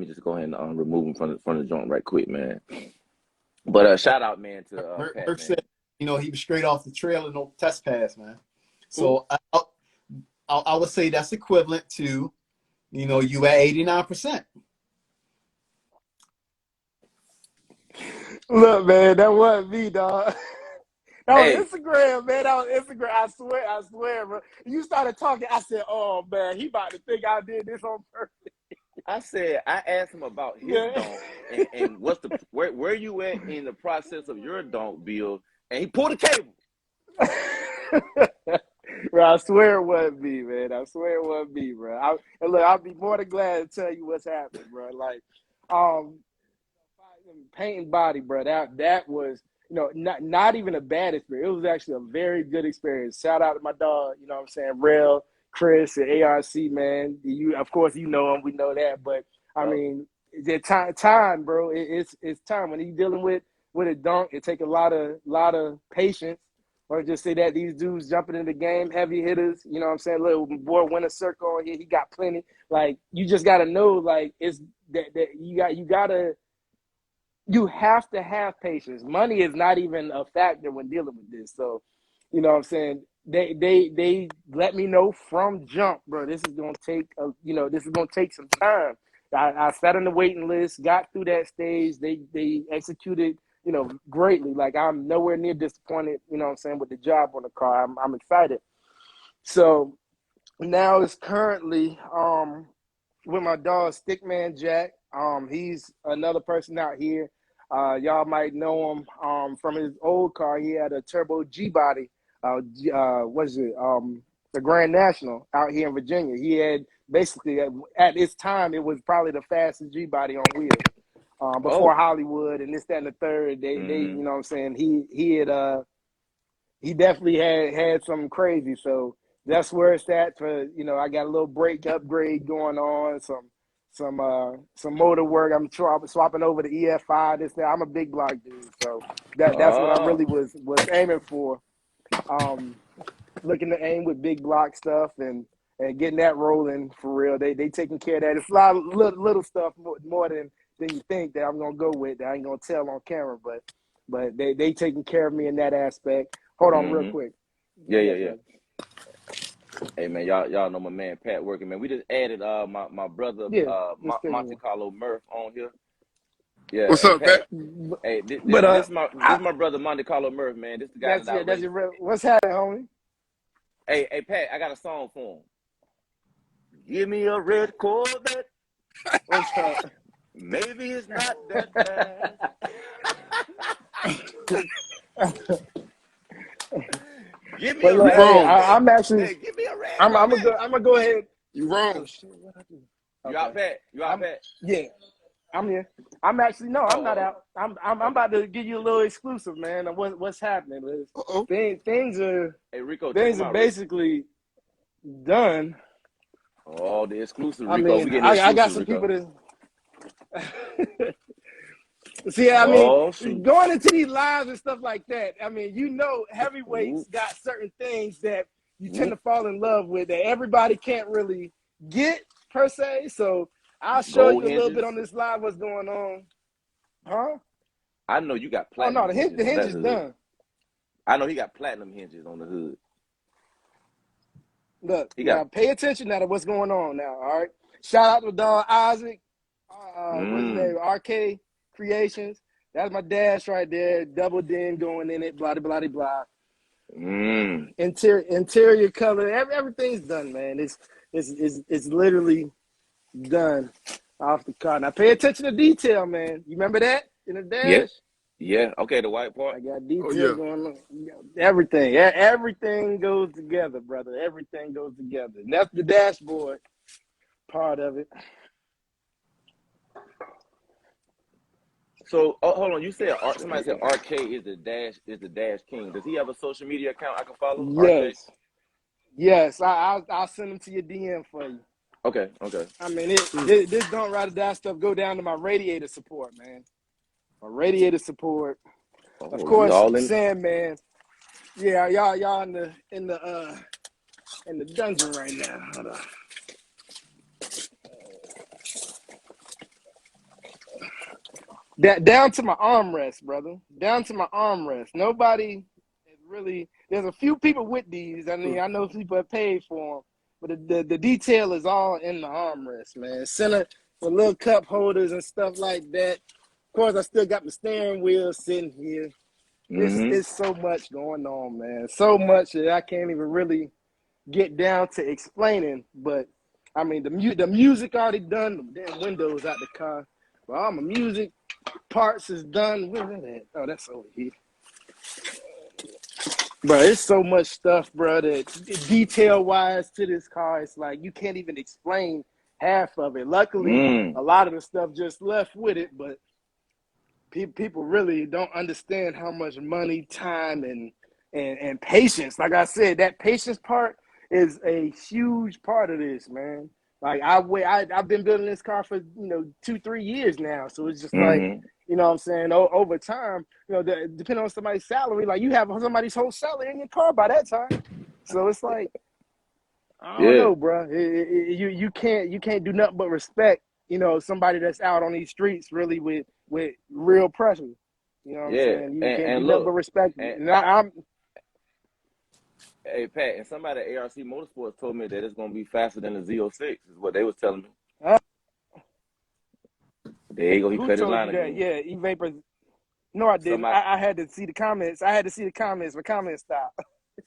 just go ahead and remove him from the joint right quick, man. But shout out, man, to Pat, Murph said, he was straight off the trail and no test pass, man. Cool. So I would say that's equivalent to, you at 89%. Look, man, that wasn't me, dog. That was Instagram, man. That was Instagram. I swear, bro. You started talking. I said, "Oh man, he about to think I did this on purpose." I asked him about his donk and what's where you at in the process of your donk build, and he pulled the cable. Bro, I swear it wasn't me, man. I swear it wasn't me, bro. And look, I'll be more than glad to tell you what's happening, bro. Like, painting body, bro. That was, not even a bad experience. It was actually a very good experience. Shout out to my dog, you know what I'm saying, Rel, Chris, and ARC, man. Of course, you know him. We know that, but I mean, the time, bro. It's time when you're dealing with a dunk. It take a lot of patience. Or just say that these dudes jumping in the game, heavy hitters, you know what I'm saying? Little boy winner circle on here, he got plenty. Like, you just gotta know, like, it's that you have to have patience. Money is not even a factor when dealing with this. So, you know what I'm saying? They let me know from jump, bro. This is gonna take some time. I sat on the waiting list, got through that stage. They executed, greatly. Like, I'm nowhere near disappointed, you know what I'm saying, with the job on the car. I'm excited. So now it's currently with my dog Stickman Jack. He's another person out here. Y'all might know him from his old car. He had a turbo G body. The Grand National out here in Virginia. He had basically at its time it was probably the fastest G body on wheels. Before Hollywood and this, that, and the third, they you know what I'm saying, he definitely had something crazy. So that's where it's at for, I got a little brake upgrade going on, some motor work. I'm swapping over the EF5, this, that. I'm a big block dude, so that's what I really was aiming for. Looking to aim with big block stuff and getting that rolling for real. They taking care of that. It's a lot of little stuff more than you think that I'm gonna go with. That I ain't gonna tell on camera, but they taking care of me in that aspect. Hold on, real quick. Yeah. Hey man, y'all know my man Pat working, man. We just added my brother Monte Carlo Murph on here. Yeah. What's up, Pat? Hey, this is my brother Monte Carlo Murph, man. This is the guy that's what's happening, homie? Hey Pat, I got a song for him. Give me a red Corvette. What's up? Maybe it's not that bad. Give me But a look, You hey, wrong. red. I'm actually, Hey, give me a red I'm Corvette. gonna go ahead. You Oh wrong. shit, what I do? You out, Okay, Pat? You out, Pat? yeah, I'm here. I'm actually no, I'm not Oh, out. I'm okay. about to give you a little exclusive, man, of what's happening. Liz. Uh-oh. Things Hey, Rico, check things him are out, Rico. basically done. Oh, the exclusive, I Rico. We mean, getting the I got exclusive, some Rico. people that see. I mean, Oh, shoot. going into these lives and stuff like that. I mean, Ooh, heavyweights got certain things that you tend ooh. to fall in love with that everybody can't really get per se. So I'll show Gold you a little bit hinges. on this live what's going on. Huh? I know you got Oh no, platinum hinges the on hinge that is hood. done. I know he got platinum hinges on the hood. Look, He got. now pay attention now to what's going on now. All right. Shout out to Don Isaac. What's his name? RK Creations. That's my dash right there. Double din going in it. Blah blah blah blah. Interior color. Everything's done, man. It's literally done off the car. Now pay attention to detail, man. You remember that in the Yeah, dash? yeah. Okay, the white part. I got Oh detail yeah. going on. Everything. Everything goes together, brother. Everything goes together. And that's the dashboard part of it. So, hold on. You said somebody said RK is the dash king. Does he have a social media account I can follow? RK. Yes. Yes. I'll send them to your DM for you. Okay, okay. I mean, this don't ride or die stuff go down to my radiator support, man. My radiator support. Of Oh, he course, all in. Sandman. Yeah, y'all in the dungeon right now. Hold on. That down to my armrest, brother. Down to my armrest. Nobody is really. There's a few people with these. I mean, I know people have paid for them, but the detail is all in the armrest, man. Center the little cup holders and stuff like that. Of course, I still got the steering wheel sitting here. It's so much going on, man. So much that I can't even really get down to explaining. But I mean, the music already done. The damn windows out the car. But all my music parts is done. Where that? Oh, that's over here. Bro, it's so much stuff, bro, that detail wise to this car, it's like you can't even explain half of it. Luckily, a lot of the stuff just left with it, but people really don't understand how much money, time, and patience. Like I said, that patience part is a huge part of this, man. Like I've been building this car for 2-3 years now, so it's just like you know what I'm saying. Over time, depending on somebody's salary, like you have somebody's whole salary in your car by that time. So it's like I don't Yeah, know, bro. You can't do nothing but respect. Somebody that's out on these streets really with real pressure. You know what I'm yeah. saying? You can't do And nothing but look, respect it. and And I'm hey Pat, and somebody at ARC Motorsports told me that it's gonna be faster than the Z06. Is what they was telling me. There you go. He who cut his told line you that? again. Yeah, E-Vapor. No, I didn't. Somebody, I had to see the comments. I had to see the comments. My comment stop.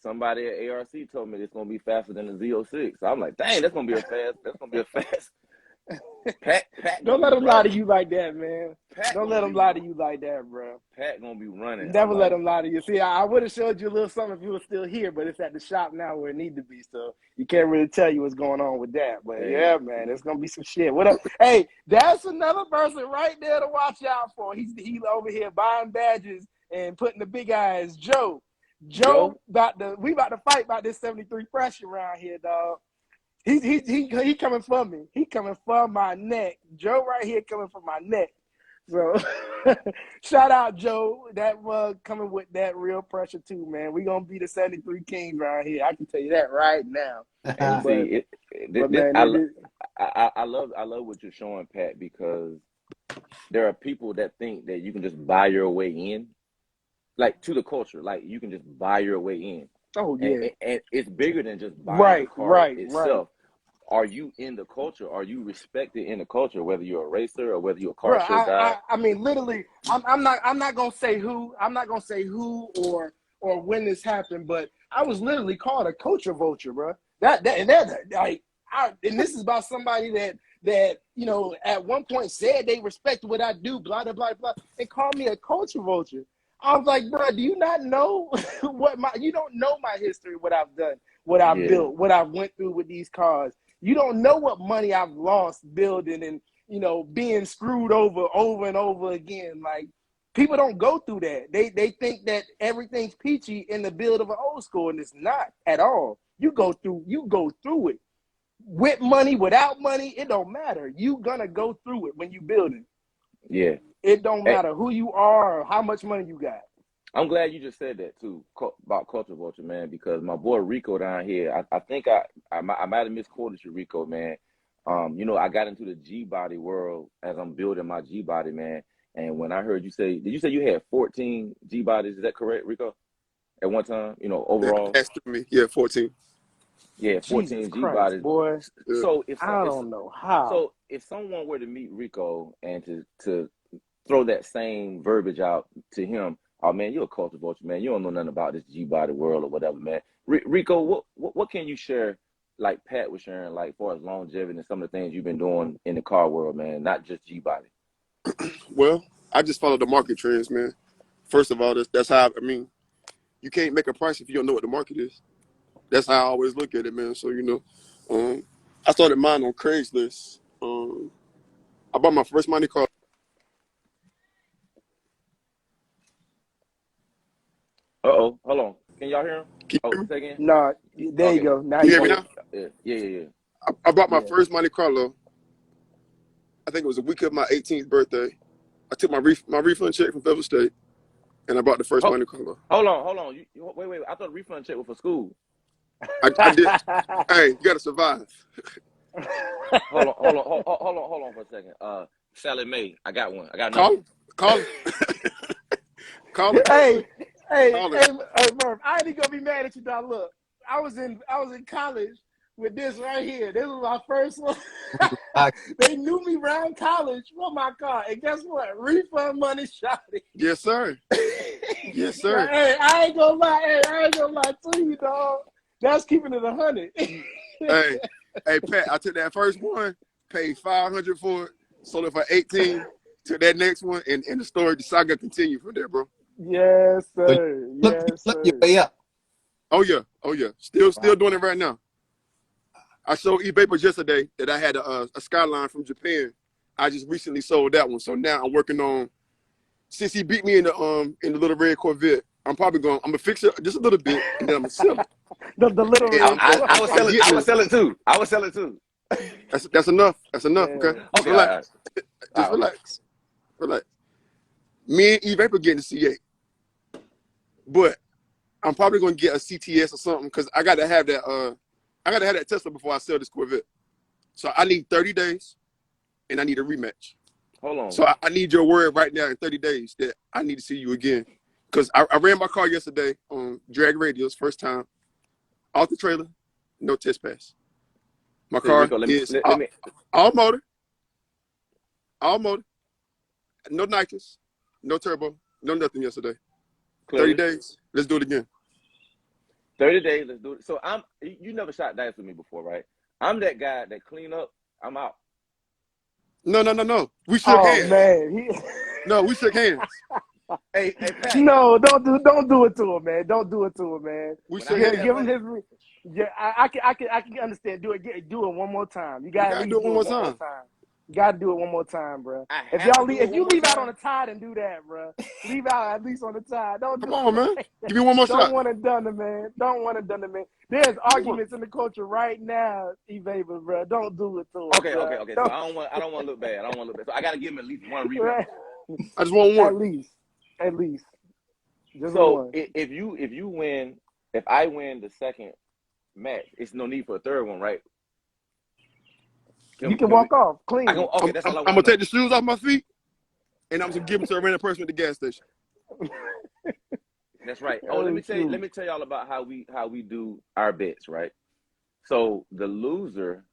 somebody at ARC told me it's gonna be faster than the Z06. So I'm like, dang, that's gonna be a fast. That's gonna be a fast. Pat Don't gonna let be them lie to running. you like that, man. Pat Don't let gonna them be lie to you like that, bro. Pat gonna be running. I'm Never let like, them lie to you. See, I would have showed you a little something if you were still here, but it's at the shop now where it need to be. So you can't really tell you what's going on with that. But hey, yeah, man, it's gonna be some shit. What up? Hey, that's another person right there to watch out for. He's over here buying badges and putting the big eyes. Joe, Joe. we about to fight about this 73 pressure around here, dog. He coming for me. He coming for my neck. Joe right here coming for my neck. So shout out Joe. That coming with that real pressure too, man. We gonna be the 73 Kings around here. I can tell you that right now. And see, But man, I love what you're showing, Pat, because there are people that think that you can just buy your way in, like to the culture, like you can just buy your way in. oh yeah, And it's bigger than just buying the right, car right, right. itself. Are you in the culture? Are you respected in the culture? Whether you're a racer or whether you're a car Bro, show guy. I mean, literally, I'm not gonna say who. I'm not gonna say who or when this happened, but I was literally called a culture vulture, bro. That like, and this is about somebody that, you know, at one point said they respect what I do, blah, blah, blah, blah, and called me a culture vulture. I was like, bro, do you not know you don't know my history, what I've done, what I've built, what I went through with these cars. You don't know what money I've lost building and, you know, being screwed over and over again. Like, people don't go through that. They think that everything's peachy in the build of an old school, and it's not at all. You go through it. With money, without money, it don't matter. You gonna go through it when you building. Yeah. It don't matter who you are or how much money you got. I'm glad you just said that too about culture vulture, man, because my boy Rico down here, I think I might have misquoted you, Rico, man. You know, I got into the G body world as I'm building my G body, man. And when I heard you say, did you say you had 14 G bodies? Is that correct, Rico? At one time, you know, overall. That's me. Yeah, 14. Yeah, 14 Jesus G Christ, bodies. boy. So I don't know how. So if someone were to meet Rico and to throw that same verbiage out to him, oh man, you're a culture vulture, man. You don't know nothing about this G body world or whatever, man. Rico, what can you share, like Pat was sharing, like for as longevity and some of the things you've been doing in the car world, man, not just G body. Well, I just follow the market trends, man. First of all, that's how I mean. You can't make a price if you don't know what the market is. That's how I always look at it, man. So you know, I started mine on Craigslist. I bought my first Monte Carlo. Uh-oh, hold on. Can y'all hear him? Can you Oh, hear me? say again? No, there you go. Now Can you hear me now? Yeah. I bought my first Monte Carlo. I think it was a week of my 18th birthday. I took my refund check from Federal State, and I bought the first Monte Carlo. Hold on. Wait. I thought the refund check was for school. I did. Hey, you gotta survive. Hold on for a second. Sally Mae, I got one. I got another. Call him. Hey, Murph, I ain't gonna be mad at you, dog. Look, I was in college with this right here. This was my first one. They knew me around college for my car, and guess what? Refund money shot it. Yes, sir. Yes, sir. Hey, I ain't gonna lie to you, dog. That's keeping it 100. Hey, Pat, I took that first one, paid $500 for it, sold it for $18. Took that next one, and the saga continued from there, bro. Yes, sir. Flip your way up. Oh yeah. Still doing it right now. I showed eBay yesterday that I had a Skyline from Japan. I just recently sold that one, so now I'm working on. Since he beat me in the little red Corvette, I'm gonna fix it just a little bit, and then I'm gonna sell it. the little red. I would sell it too. That's enough. That's enough. Yeah. Okay. Just relax. Just relax. Relax. Me and E-Vapor getting the C8, but I'm probably gonna get a CTS or something because I gotta have that. I gotta have that Tesla before I sell this Corvette. So I need 30 days, and I need a rematch. Hold on. So I need your word right now in 30 days that I need to see you again. Because I ran my car yesterday on drag radios, first time, off the trailer, no test pass. My car is all motor, no nitrous, no turbo, no nothing yesterday. Clearly. 30 days, let's do it again. 30 days, let's do it. So you never shot dice with me before, right? I'm that guy that clean up, I'm out. No. We shook hands. Man. No, we shook hands. Hey, Pat. No, don't do it to him, man. Don't do it to him, man. We shook hands. Give him his. Yeah, I can understand. Do it one more time. You gotta do it one more time. You gotta do it one more time, bro. If you leave out on the tie, then do that, bro. Leave out at least on the tie. Come on, man. Give me one more shot. Don't want it done, man. There's arguments in the culture right now, E-Vapor, bro. Don't do it to him. Okay. So I don't want to look bad. So I gotta give him at least one rematch. I just want one. At least. Just so one. if I win the second match, it's no need for a third one, right? You can walk off clean. That's all I'm gonna take the shoes off my feet, and I'm gonna give them to a random person at the gas station. That's right. Let me tell y'all about how we do our bets, right? So the loser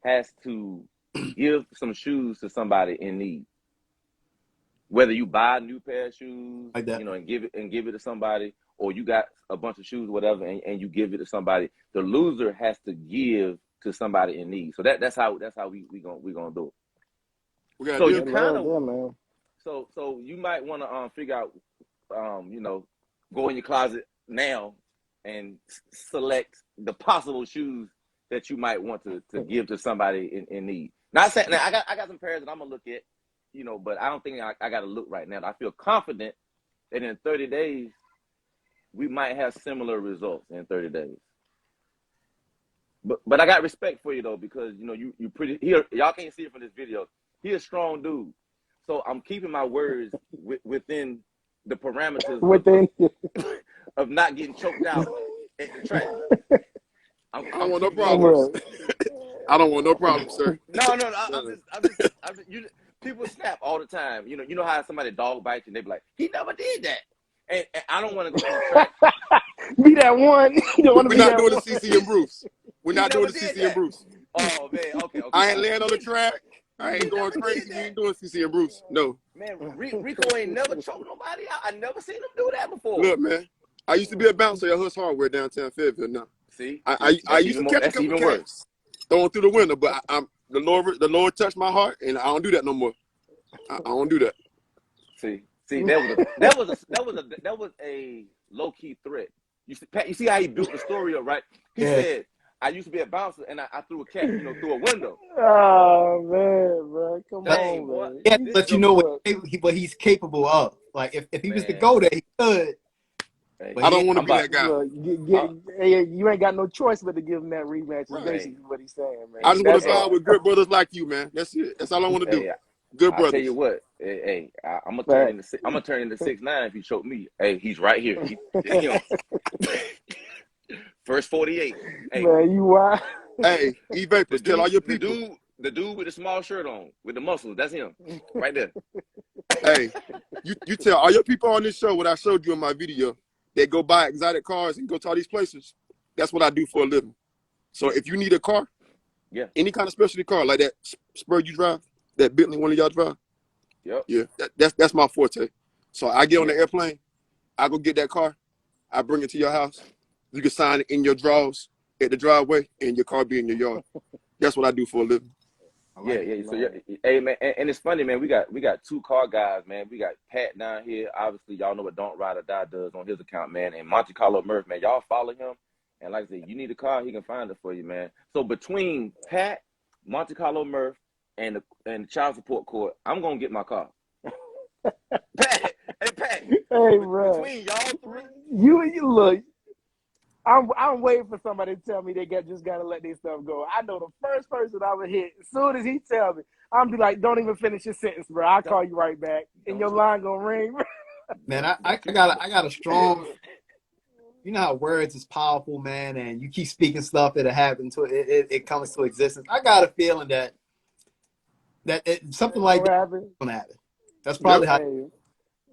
has to give some shoes to somebody in need. Whether you buy a new pair of shoes, like that, and give it to somebody, or you got a bunch of shoes, whatever, and you give it to somebody, the loser has to give to somebody in need. So that's how we gonna do it. We got So to you do kind of man. so you might want to figure out, you know, go in your closet now and select the possible shoes that you might want to give to somebody in need. Not saying now I got some pairs that I'm gonna look at, you know, but I don't think I got to look right now. I feel confident that in 30 days we might have similar results in 30 days. But I got respect for you though, because you know you pretty here. Y'all can't see it from this video. He a strong dude, so I'm keeping my words within the parameters of not getting choked out at the track. I don't want no problems. I don't want no problems, sir. No. I'm just people snap all the time. You know how somebody dog bites and they be like, he never did that. And I don't want to go to the track. Be that one. You don't want to We're be not that doing one. the CC and Bruce. We're not doing the never did CC and that. Bruce. Oh man, okay. I ain't laying on the track. I ain't going crazy. We ain't doing CC and Bruce. No. Man, Rico ain't never choked nobody out. I never seen him do that before. Look, man. I used to be a bouncer at Huss Hardware downtown Fayetteville. Now, See, I used to catch a couple cats throwing through the window, but the Lord touched my heart, and I don't do that no more. I don't do that. See, that was a low key threat. You see how he built the story up, right? He said, "I used to be a bouncer, and I threw a cat, through a window." Oh man, bro, come on, boy. man. He had to let you know what he's capable of. Like if he was to go there, he could. Hey, I don't want to be that guy. Look, you ain't got no choice but to give him that rematch. Is basically what he's saying, man. I just want to vibe with good brothers like you, man. That's it. That's all I want to do. Good brothers. I'll tell you what. Hey, I'm gonna turn into 6'9" if you choke me. Hey, he's right here. It's him. First 48. Hey, man, you wild. Hey, E-Vapors, tell all your people. The dude with the small shirt on, with the muscles, that's him. Right there. Hey, you tell all your people on this show what I showed you in my video. They go buy exotic cars and go to all these places. That's what I do for a living. So if you need a car, any kind of specialty car like that Spur you drive, that Bentley one of y'all drive, that's my forte. So I get on the airplane, I go get that car, I bring it to your house. You can sign it in your drawers at the driveway, and your car be in your yard. That's what I do for a living. So hey man, and it's funny, man. We got two car guys, man. We got Pat down here. Obviously, y'all know what Don't Ride or Die does on his account, man. And Monte Carlo Murph, man. Y'all follow him. And like I said, you need a car, he can find it for you, man. So between Pat, Monte Carlo Murph, and the child support court, I'm gonna get my car. Pat, hey, bro. Between y'all three, you look. I'm waiting for somebody to tell me they just gotta let their stuff go. I know the first person I would hit, as soon as he tell me, I'm be like, don't even finish your sentence, bro. I'll call you right back. And your line gonna ring. Man, I got a strong, you know how words is powerful, man, and you keep speaking stuff that'll happen to it comes to existence. I got a feeling that something like that is gonna happen. That's probably how.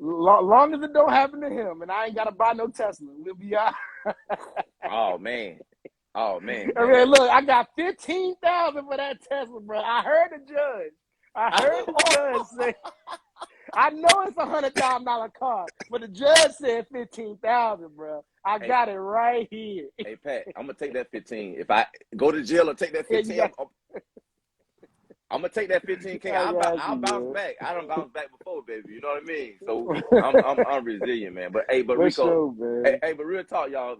Long as it don't happen to him, and I ain't gotta buy no Tesla, we'll be all right. Oh man. I mean, look, I got $15,000 for that Tesla, bro. I heard the judge say, I know it's $100,000 car, but the judge said $15,000, bro. I got it right here. Hey Pat, I'm gonna take that 15. If I go to jail or take that 15, I'm gonna take that 15K. I'll bounce back. I don't bounce back before, baby. You know what I mean? So I'm resilient, man. But hey, Rico, but real talk, y'all.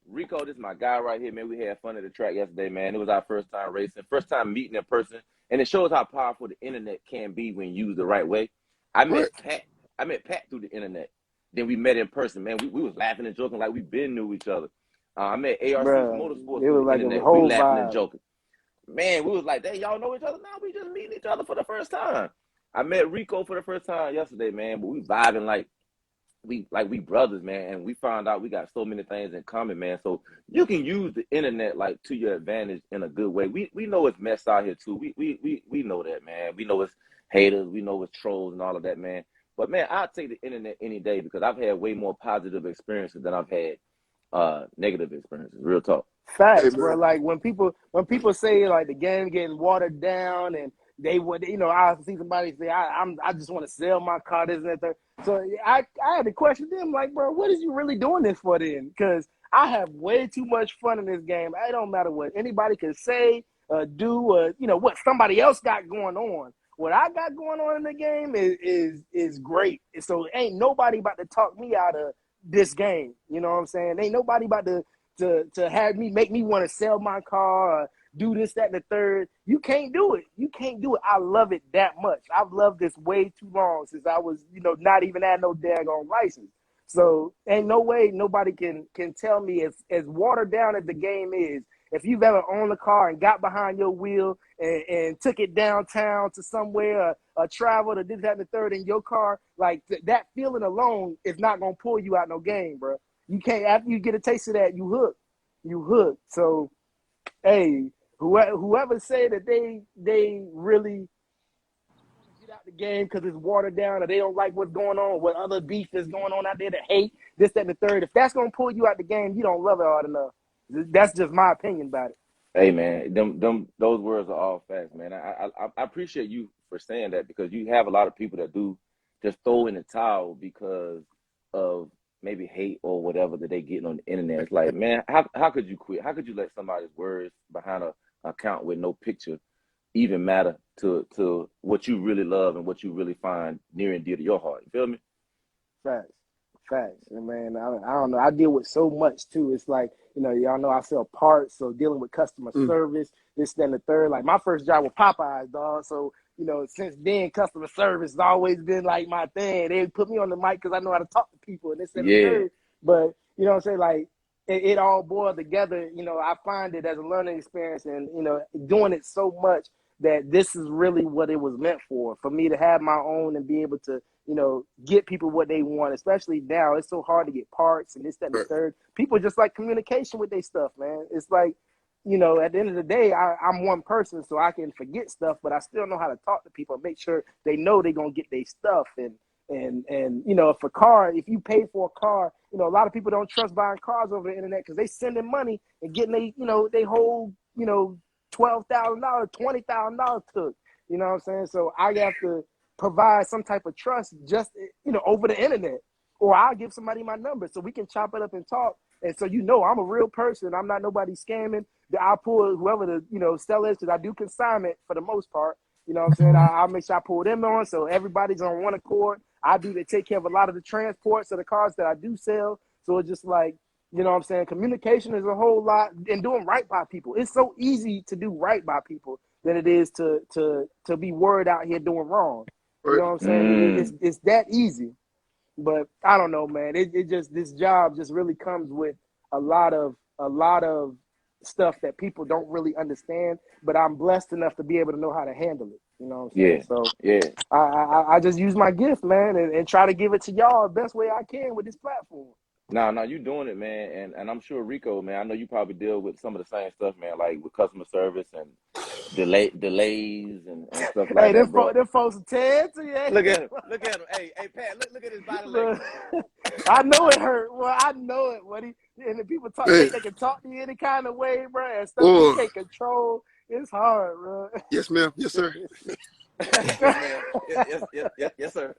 Rico, this is my guy right here, man. We had fun at the track yesterday, man. It was our first time racing, first time meeting in person, and it shows how powerful the internet can be when used the right way. I met Pat through the internet. Then we met in person, man. We was laughing and joking like we been knew each other. I met ARC Motorsports through the internet. We laughing and joking. Man, we was like, hey, y'all know each other? Now we just meeting each other for the first time. I met Rico for the first time yesterday, man. But we vibing like we brothers, man. And we found out we got so many things in common, man. So you can use the internet like to your advantage in a good way. We know it's mess out here too. We know that, man. We know it's haters. We know it's trolls and all of that, man. But man, I'll take the internet any day because I've had way more positive experiences than I've had negative experiences. Real talk. Facts, bro. Like when people say like the game getting watered down and they would, I see somebody say I just want to sell my car, this and that. So I had to question them like, bro, what is you really doing this for then? Because I have way too much fun in this game. It don't matter what anybody can say, do, or what somebody else got going on. What I got going on in the game is great. So ain't nobody about to talk me out of this game. You know what I'm saying? Ain't nobody about to have me make me want to sell my car or do this, that, and the third. You can't do it. You can't do it. I love it that much. I've loved this way too long since I was, not even had no daggone license. So ain't no way nobody can tell me as watered down as the game is. If you've ever owned a car and got behind your wheel and took it downtown to somewhere or traveled or did that and the third in your car, like that feeling alone is not going to pull you out no game, bro. You can't, after you get a taste of that, you hook. You hook. So, hey, whoever say that they really get out the game because it's watered down or they don't like what's going on, what other beef is going on out there to hate, this, that, and the third, if that's going to pull you out the game, you don't love it hard enough. That's just my opinion about it. Hey man, those words are all facts, man. I appreciate you for saying that, because you have a lot of people that do just throw in the towel because of maybe hate or whatever that they getting on the internet. It's like, man, how could you quit? How could you let somebody's words behind a account with no picture even matter to what you really love and what you really find near and dear to your heart? You feel me? Facts. And man, I don't know. I deal with so much too. It's like, y'all know I sell parts, so dealing with customer service, this, that, and the third. Like my first job with Popeyes, dog. So, since then, customer service has always been like my thing. They put me on the mic because I know how to talk to people and this, that, and the third. But, you know what I'm saying? Like, it all boiled together. I find it as a learning experience and, doing it so much that this is really what it was meant for me to have my own and be able to, get people what they want, especially now. It's so hard to get parts and this, that, and the third. People just like communication with their stuff, man. It's like, at the end of the day, I'm one person, so I can forget stuff, but I still know how to talk to people and make sure they know they're going to get their stuff. And if a car, if you pay for a car, a lot of people don't trust buying cars over the internet because they sending money and getting they whole, $12,000, $20,000 took. You know what I'm saying? So I have to provide some type of trust just, over the internet, or I'll give somebody my number so we can chop it up and talk. And so, I'm a real person. I'm not nobody scamming. I'll pull whoever the seller is, because I do consignment for the most part. You know what I'm saying? I'll make sure I pull them on so everybody's on one accord. I do take care of a lot of the transports of the cars that I do sell. So it's just like, you know what I'm saying? Communication is a whole lot, and doing right by people. It's so easy to do right by people than it is to be word out here doing wrong. You know what I'm saying? It's that easy. But I don't know, man. It just, this job just really comes with a lot of stuff that people don't really understand. But I'm blessed enough to be able to know how to handle it. You know what I'm saying? So I just use my gift, man, and try to give it to y'all the best way I can with this platform. No, you doing it, man, and I'm sure Rico, man, I know you probably deal with some of the same stuff, man, like with customer service and delays and stuff like that, bro. Them folks are Ted. Look at him. Hey, Pat, look at his body language. I know it hurt. Well, I know it. And the people talk, they can talk to you any kind of way, bro, and stuff you can't control. It's hard, bro. Yes, ma'am. Yes, sir. Yes, sir.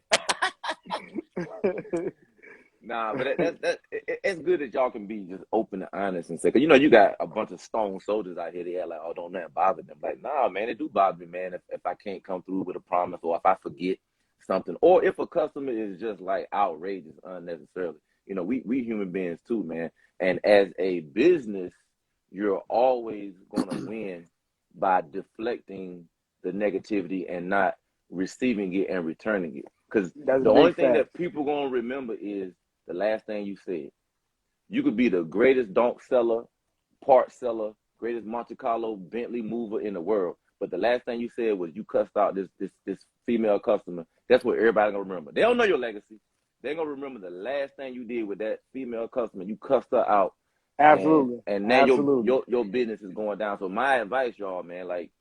Nah, but it's good that y'all can be just open and honest and say, because you got a bunch of stone soldiers out here. They're like, oh, don't nothing bother them. Like, nah, man, it do bother me, man. If I can't come through with a promise, or if I forget something, or if a customer is just like outrageous unnecessarily. We human beings too, man. And as a business, you're always gonna win by deflecting the negativity and not receiving it and returning it. Because the only thing that people gonna remember is the last thing you said. You could be the greatest donk seller, part seller, greatest Monte Carlo Bentley mover in the world, but the last thing you said was you cussed out this female customer. That's what everybody gonna remember. They don't know your legacy. They're gonna remember the last thing you did with that female customer. You cussed her out. Absolutely. And now your business is going down. So my advice, y'all, man, like,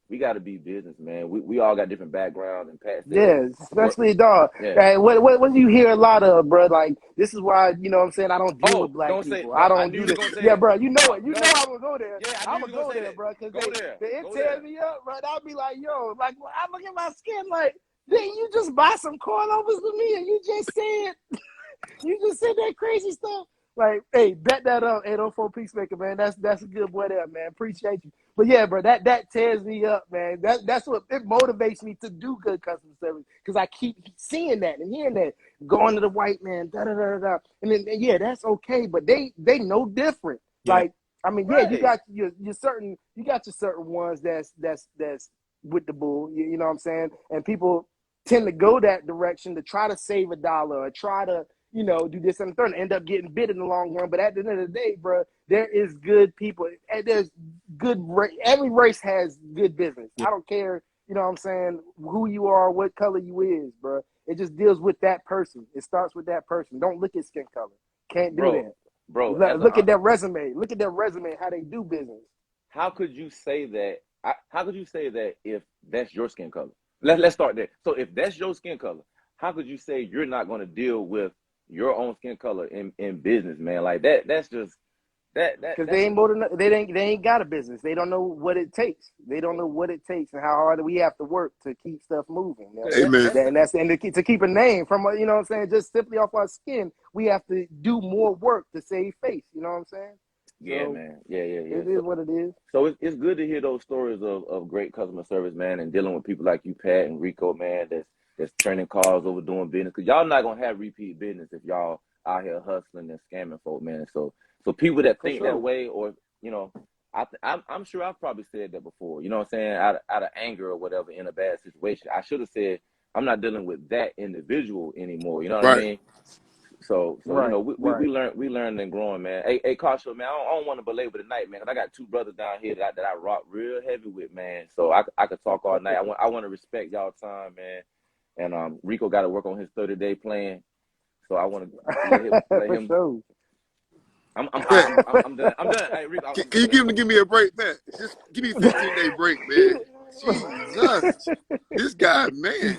we got to be business, man. We all got different backgrounds and past. Yes, especially dog. Yeah. And what do you hear a lot of, bro? Like, this is why, you know what I'm saying, I don't deal with black people. I don't do this. Yeah, bro, you know it. You know I'm going to go there. Yeah, I'm going to go there, bro, because they tear me up, bro. I'll be like, yo, like, I look at my skin like, didn't you just buy some coilovers with me and you just said that crazy stuff? Like, hey, bet that up, 804 Peacemaker, man. That's a good boy there, man. Appreciate you. But yeah, bro, that tears me up, man. That's what it motivates me to do good customer service because I keep seeing that and hearing that going to the white man, da da da da. And then yeah, that's okay, but they know different. Yeah. Like, I mean, yeah, you got your certain ones that's with the bull. You know what I'm saying? And people tend to go that direction to try to save a dollar or try to, you know, do this and the third and end up getting bit in the long run. But at the end of the day, bro, there is good people. And there's good. Every race has good business. Yeah. I don't care, you know what I'm saying, who you are, what color you is, bro. It just deals with that person. It starts with that person. Don't look at skin color. Can't do that. Bro, Look at their resume. Look at their resume, how they do business. how could you say that? How could you say that if that's your skin color? Let's start there. So if that's your skin color, how could you say you're not going to deal with your own skin color in business, man? Like that's just that because they ain't got a business. They don't know what it takes. They don't know what it takes and how hard we have to work to keep stuff moving. You know? Amen. And to keep a name from, you know what I'm saying, just simply off our skin, we have to do more work to save face. You know what I'm saying? Yeah, So, man. Yeah. It is what it is. So it's good to hear those stories of great customer service, man, and dealing with people like you, Pat and Rico, man, that's turning cars over, doing business. Because y'all not going to have repeat business if y'all out here hustling and scamming folk, man. So people that think that way, or, you know, I'm sure I've probably said that before, you know what I'm saying, out of anger or whatever in a bad situation. I should have said, I'm not dealing with that individual anymore, you know what I mean? So you know, we learn and growing, man. Hey, Carsho, man, I don't want to belabor the night, man, because I got two brothers down here that I rock real heavy with, man. So I could talk all night. I want to respect y'all time, man. And Rico got to work on his 30-day plan. So I want to let him. Sure. I'm done. I'm done. Hey, Rico, Can you give me a break, Pat? Just give me a 15-day break, man. Jesus, this guy, man.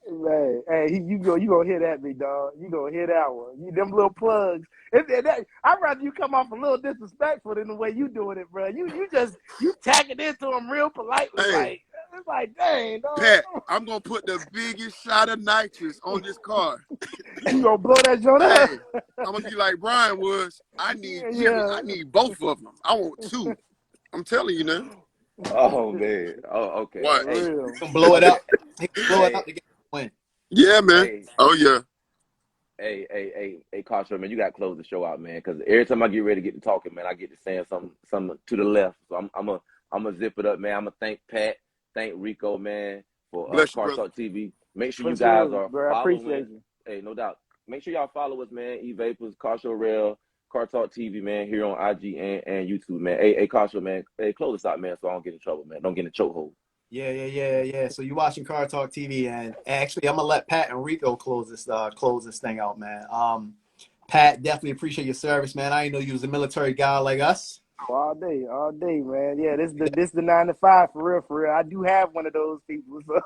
Man, hey, you gonna hit at me, dog. You gonna hit that one. Them little plugs. I'd rather you come off a little disrespectful than the way you doing it, bro. You tagging into them real politely, Hey, it's like, dang, dog. Pat, I'm gonna put the biggest shot of nitrous on this car. You gonna blow that joint up? Hey, I'm gonna be like Brian was. I need both of them. I want two. I'm telling you now. Oh man. Oh, okay. What? Hey, He can blow it up. He can blow it up to get the win. Yeah, man. Hey. Oh yeah. Hey, Carsho, man, you got to close the show out, man, because every time I get ready to get to talking, man, I get to saying something to the left. So I'm a zip it up, man. I'm gonna thank Pat, thank Rico, man, for Car Talk TV. Make sure you guys are bro, I following. appreciate you. Hey, no doubt. Make sure y'all follow us, man. E-Vapors, Carsho Rail, Car Talk TV, man, here on IG and YouTube, man. Hey, Carsho, man, hey, close this out, man, so I don't get in trouble, man. Don't get in a chokehold. Yeah. So you're watching Car Talk TV, and actually, I'm gonna let Pat and Rico close this thing out, man. Pat, definitely appreciate your service, man. I didn't know you was a military guy like us. All day, man. Yeah, this the 9 to 5 for real. I do have one of those people, so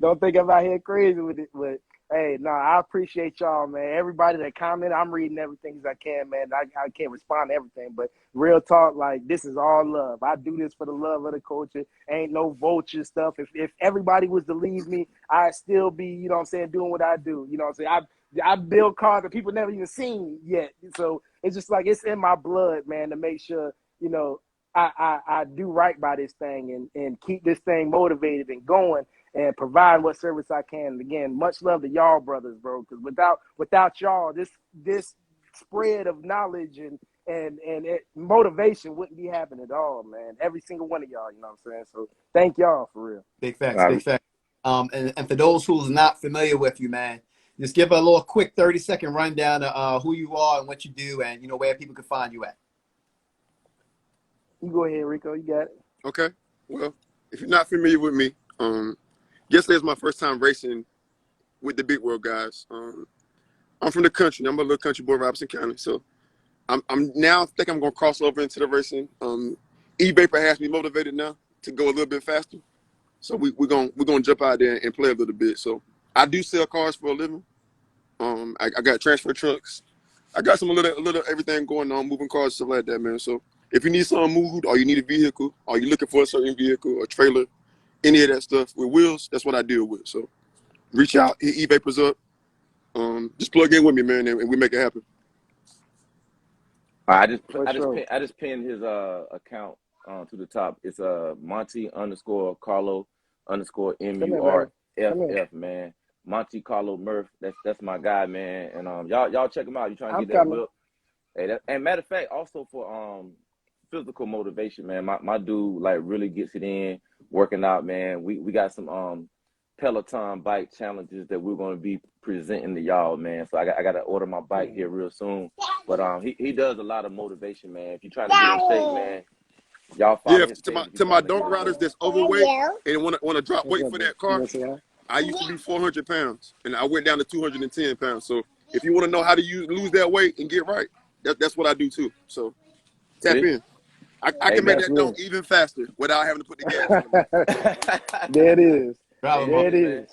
don't think I'm out here crazy with it. But hey, no, I appreciate y'all, man. Everybody that comment, I'm reading everything as I can, man. I can't respond to everything, but real talk, like, this is all love. I do this for the love of the culture. Ain't no vulture stuff. If everybody was to leave me, I'd still be, you know what I'm saying, doing what I do. You know what I'm saying? I build cars that people never even seen yet. So it's just like, it's in my blood, man, to make sure, you know, I do right by this thing and keep this thing motivated and going and provide what service I can. And again, much love to y'all brothers, bro, because without y'all, this spread of knowledge and motivation wouldn't be happening at all, man. Every single one of y'all, you know what I'm saying? So thank y'all for real. Big facts. And for those who's not familiar with you, man, just give a little quick 30-second rundown of who you are and what you do, and, you know, where people can find you at. You go ahead, Rico. You got it. Okay. Well, if you're not familiar with me, yesterday was my first time racing with the Big World guys. I'm from the country. I'm a little country boy, Robeson County. So I'm now think I'm gonna cross over into the racing. E-Vapor has me motivated now to go a little bit faster. So we're gonna jump out there and play a little bit. So I do sell cars for a living. I got transfer trucks. I got some a little everything going on, moving cars, stuff like that, man. So if you need something moved, or you need a vehicle, or you're looking for a certain vehicle or trailer, any of that stuff with wheels, that's what I deal with. So reach out, hit E-Vapors up. Just plug in with me, man, and we make it happen. For sure. I just pinned his account to the top. It's Monty_Carlo_MURFF, man. Monte Carlo Murph. That's my guy, man. And y'all check him out. You trying to get that whip. Hey, and matter of fact, also for physical motivation, man. My dude like really gets it in, working out, man. We got some Peloton bike challenges that we're gonna be presenting to y'all, man. So I gotta order my bike here real soon. But he does a lot of motivation, man. If you're trying to get in shape, man, y'all follow his page. To my dunk riders that's overweight and wanna drop weight for that car. I used to be 400 pounds and I went down to 210 pounds. So if you want to know how to lose that weight and get right, that's what I do too. So tap in. I can make that dunk even faster without having to put the gas on. There it is. Bravo, there it is.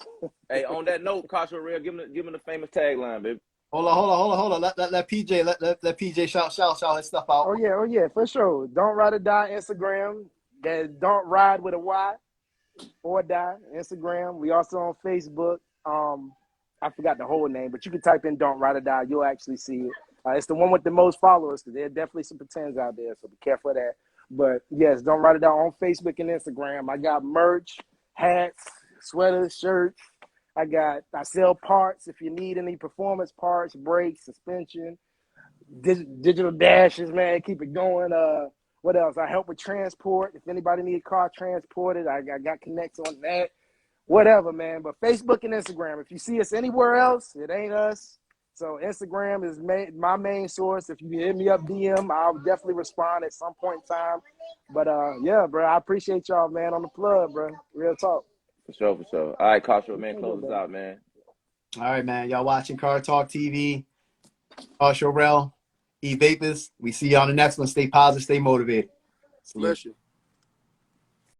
Hey, on that note, Kasha Real, give him the famous tagline, baby. Hold on. Let PJ let PJ shout his stuff out. Oh yeah, for sure. Don't Ride or Die Instagram. That Don't Ride with a Y or Die Instagram. We also on Facebook. I forgot the whole name, but you can type in Don't Ride or Die. You'll actually see it. It's the one with the most followers because there are definitely some pretends out there, so be careful of that. But yes, Don't Ride or Die on Facebook and Instagram. I got merch, hats, sweaters, shirts. I sell parts if you need any performance parts, brakes, suspension, digital dashes, man. Keep it going. What else? I help with transport. If anybody need a car transported, I got connects on that. Whatever, man. But Facebook and Instagram. If you see us anywhere else, it ain't us. So Instagram is my main source. If you hit me up DM, I'll definitely respond at some point in time. But yeah, bro, I appreciate y'all, man, on the plug, bro. Real talk. For sure. All right, Kasha, man, close us out, man. All right, man. Y'all watching Car Talk TV. Kasha Rel, E Vapors. We see you on the next one. Stay positive, stay motivated. Bless you.